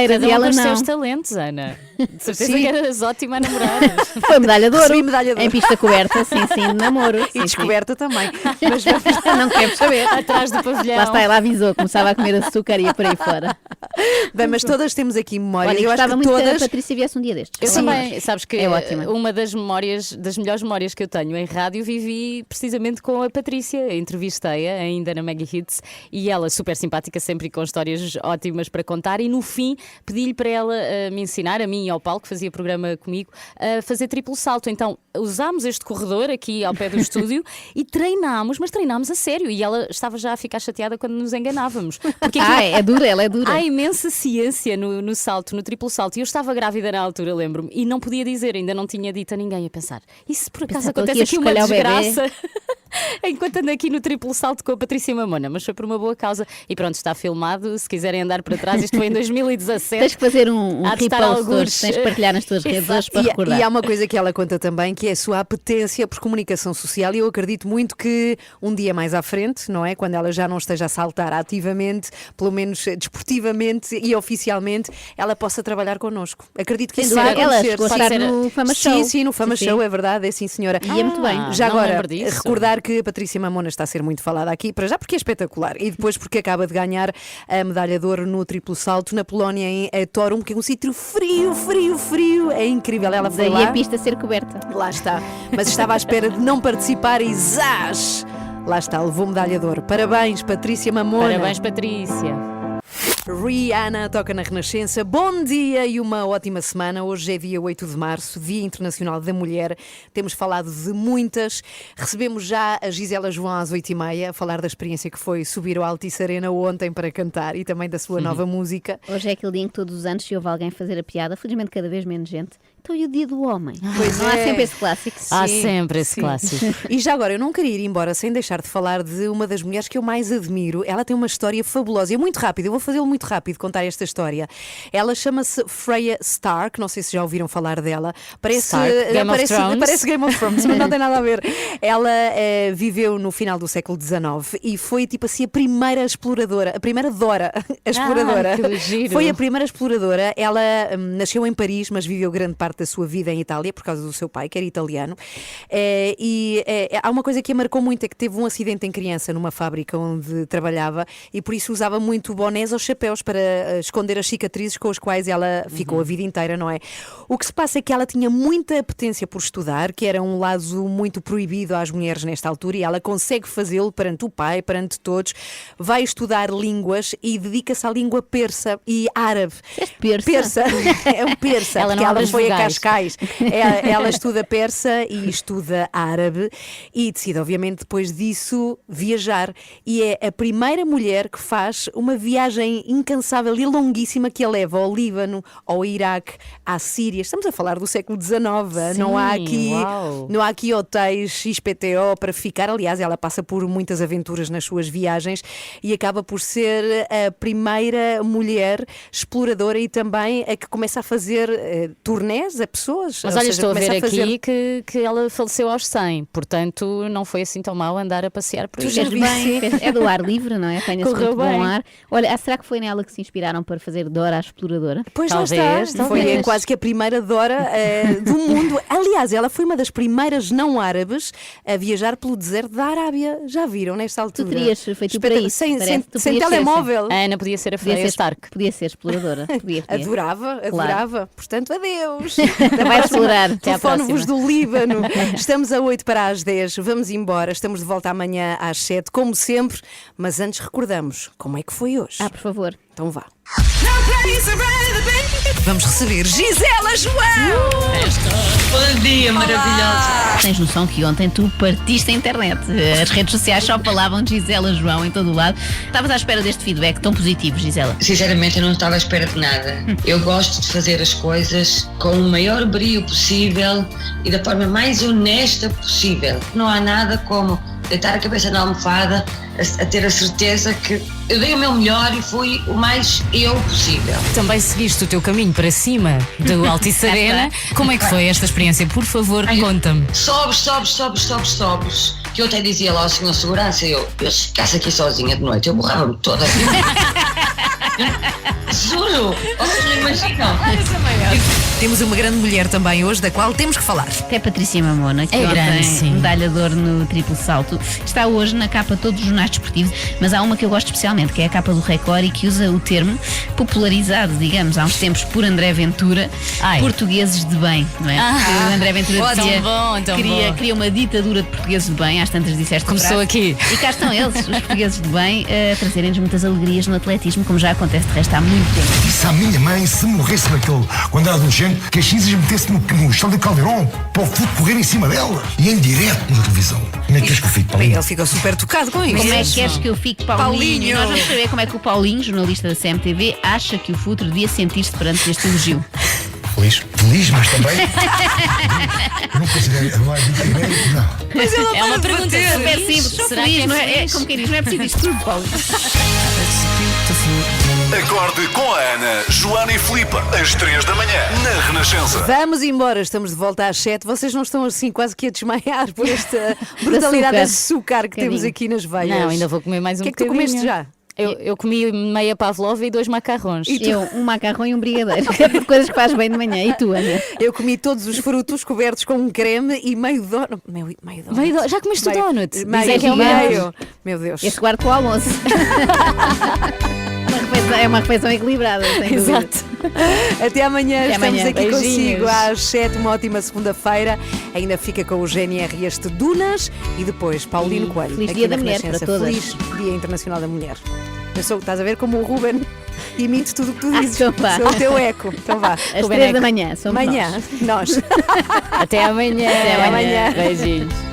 Cada e ela com os não. seus talentos, Ana. De certeza que eras ótima a namorar. Foi medalha de ouro. Recebi medalha de ouro. Em pista coberta, sim, de namoro. E descoberta também. Mas não quero saber. Atrás do pavilhão. Lá está, ela avisou, começava a comer açúcar e ia por aí fora. Bem, mas todas temos aqui memórias. Olha, eu acho que muito todas... que a Patrícia viesse um dia destes. Eu também, sabes que é ótima. Uma das melhores memórias que eu tenho em rádio vivi precisamente com a Patrícia. Entrevistei-a ainda na Mega Hits e ela, super simpática, sempre com histórias ótimas para contar. E no fim pedi-lhe para ela me ensinar, a mim e ao Paulo, que fazia programa comigo, a fazer triplo salto. Então usámos este corredor aqui ao pé do estúdio e treinámos a sério. E ela estava já a ficar chateada quando nos enganávamos. Porque é dura, ela é dura. Há imensa ciência no salto, no triplo salto. E eu estava grávida na altura, lembro-me, e não podia dizer, ainda não tinha dito a ninguém, a pensar, e se por acaso acontece aqui uma desgraça? Enquanto ando aqui no triplo salto com a Patrícia Mamona, mas foi por uma boa causa. E pronto, está filmado. Se quiserem andar para trás, isto foi em 2017. Tens que fazer um repost hoje, tens de partilhar nas tuas redes hoje para recordar. E há uma coisa que ela conta também, que é a sua apetência por comunicação social. E eu acredito muito que um dia mais à frente, não é? Quando ela já não esteja a saltar ativamente, pelo menos desportivamente e oficialmente, ela possa trabalhar connosco. Acredito que isso vai acontecer. Ela chegou a estar no Fama Show. Sim, no Fama Show, é verdade, é sim, senhora. E é muito bem. Já agora, recordar que a Patrícia Mamona está a ser muito falada aqui, para já porque é espetacular e depois porque acaba de ganhar a medalha de ouro no triplo salto na Polónia, em Torum, que é um sítio frio, é incrível. Ela foi lá. Daí a pista ser coberta. Lá está, mas estava à espera de não participar e zás! Lá está, levou medalha de ouro. Parabéns, Patrícia Mamona. Parabéns, Patrícia. Rihanna toca na Renascença. Bom dia e uma ótima semana. Hoje é dia 8 de março, Dia Internacional da Mulher. Temos falado de muitas. Recebemos já a Gisela João às 8h30 a falar da experiência que foi subir ao Altice Arena ontem para cantar e também da sua nova música. Hoje é aquele dia em que todos os anos se ouve alguém fazer a piada, felizmente cada vez menos gente. Então e o dia do homem? Pois não há sempre esse clássico. Há sempre esse clássico. E já agora, eu não queria ir embora sem deixar de falar de uma das mulheres que eu mais admiro. Ela tem uma história fabulosa. É muito rápido, eu vou fazê-lo muito rápido, contar esta história. Ela chama-se Freya Stark, não sei se já ouviram falar dela. Parece Game of Thrones, mas não tem nada a ver. Ela viveu no final do século XIX e foi tipo assim a primeira exploradora, a primeira Dora, a exploradora. Que giro. Foi a primeira exploradora. Ela nasceu em Paris, mas viveu grande parte da sua vida em Itália por causa do seu pai, que era italiano. Há uma coisa que a marcou muito, é que teve um acidente em criança numa fábrica onde trabalhava e por isso usava muito bonés ou chapéus para esconder as cicatrizes com as quais ela ficou a vida inteira, não é? O que se passa é que ela tinha muita apetência por estudar, que era um lado muito proibido às mulheres nesta altura, e ela consegue fazê-lo perante o pai, perante todos. Vai estudar línguas e dedica-se à língua persa e árabe. Persa. É um persa, ela porque não ela foi a vogais. Cascais. Ela estuda persa e estuda árabe e decide, obviamente, depois disso, viajar. E é a primeira mulher que faz uma viagem incansável e longuíssima que a leva ao Líbano, ao Iraque, à Síria. Estamos a falar do século XIX. Sim, não há aqui hotéis XPTO para ficar. Aliás, ela passa por muitas aventuras nas suas viagens e acaba por ser a primeira mulher exploradora e também a que começa a fazer turnés a pessoas. Mas olha, estou a ver aqui que ela faleceu aos 100, portanto não foi assim tão mal andar a passear por aí. É do ar livre, não é? Apanha-se muito bom ar. Olha, será que foi nela que se inspiraram para fazer Dora a Exploradora? Pois talvez. Foi quase que a primeira Dora do mundo. Aliás, ela foi uma das primeiras não árabes a viajar pelo deserto da Arábia. Já viram nesta altura? Tu terias feito para isso. Sem telemóvel. A Ana podia ser a Freya Stark. Podia ser exploradora. Adorava. Portanto, adeus. Vai explorar. Telefone-vos do Líbano. Estamos a 8 para as 10. Vamos embora. Estamos de volta amanhã às 7, como sempre. Mas antes recordamos como é que foi hoje. Por favor. Então vá. Vamos receber Gisela João! Bom dia, maravilhosa! Tens noção que ontem tu partiste a internet. As redes sociais só falavam de Gisela João em todo o lado. Estavas à espera deste feedback tão positivo, Gisela? Sinceramente, eu não estava à espera de nada. Eu gosto de fazer as coisas com o maior brio possível e da forma mais honesta possível. Não há nada como deitar a cabeça na almofada, a ter a certeza que eu dei o meu melhor e fui o mais eu possível. Também seguiste o teu caminho para cima do Altice Arena. Como é que foi esta experiência? Por favor, conta-me. Sobes. Que eu até dizia lá ao senhor segurança, eu se ficasse aqui sozinha de noite, eu borrava-me toda. Juro! Vocês não imaginam. Temos uma grande mulher também hoje, da qual temos que falar. É Patrícia Mamona, que É grande, sim. medalha de ouro no triplo salto. Está hoje na capa de todos os jornais desportivos, mas há uma que eu gosto especialmente, que é a capa do Record e que usa o termo popularizado, digamos, há uns tempos por André Ventura, portugueses de bem, não é? Porque o André Ventura dizia, cria uma ditadura de portugueses de bem, às tantas disseste Começou aqui. E cá estão eles, os portugueses de bem, a trazerem-nos muitas alegrias no atletismo, como já acontece de resto há muito tempo. Disse à minha mãe, se morresse naquele, quando era adolescente, que as cinzas metesse no estádio Caldeirão para o futebol correr em cima delas. E em direto na televisão. Como é que queres que eu fique, Paulinho? Ele ficou super tocado com isso. Como é que queres que eu fique, Paulinho? Nós vamos saber como é que o Paulinho, jornalista da CMTV, acha que o futuro devia sentir-se perante este elogio. Feliz, mas também. Eu não considero. Não. Mas é uma pergunta super simples. Será Feliz, que é não é? feliz? É como quem diz, não é preciso isto tudo, Paulinho. Acorde com a Ana, Joana e Filipe, às 3 da manhã, na Renascença. Vamos embora, estamos de volta às 7. Vocês não estão assim quase que a desmaiar por esta brutalidade de açúcar que temos aqui nas veias? Não, ainda vou comer mais um bocadinho. O que é que tu comeste já? Eu comi meia pavlova e 2 macarrões. E eu, um macarrão e um brigadeiro. É de coisas que faz bem de manhã. E tu, Ana? Eu comi todos os frutos cobertos com um creme e meio donut. Meio donut. Já comeste o donut? Meio. Meu Deus. Este guardo com o almoço. É uma refeição equilibrada, sem dúvida. Exato. Até amanhã. Estamos aqui Beijinhos. Consigo às 7. Uma ótima segunda-feira. Ainda fica com o GNR este Dunas e depois Paulino Coelho. Feliz aqui Dia na da Mulher Renascença. para todas. Feliz Dia Internacional da Mulher. Estás a ver como o Ruben imite tudo o que tu dizes. Sou o teu eco. Então vá. Às 3 da manhã. Somos nós. Até amanhã. Até amanhã. Beijinhos.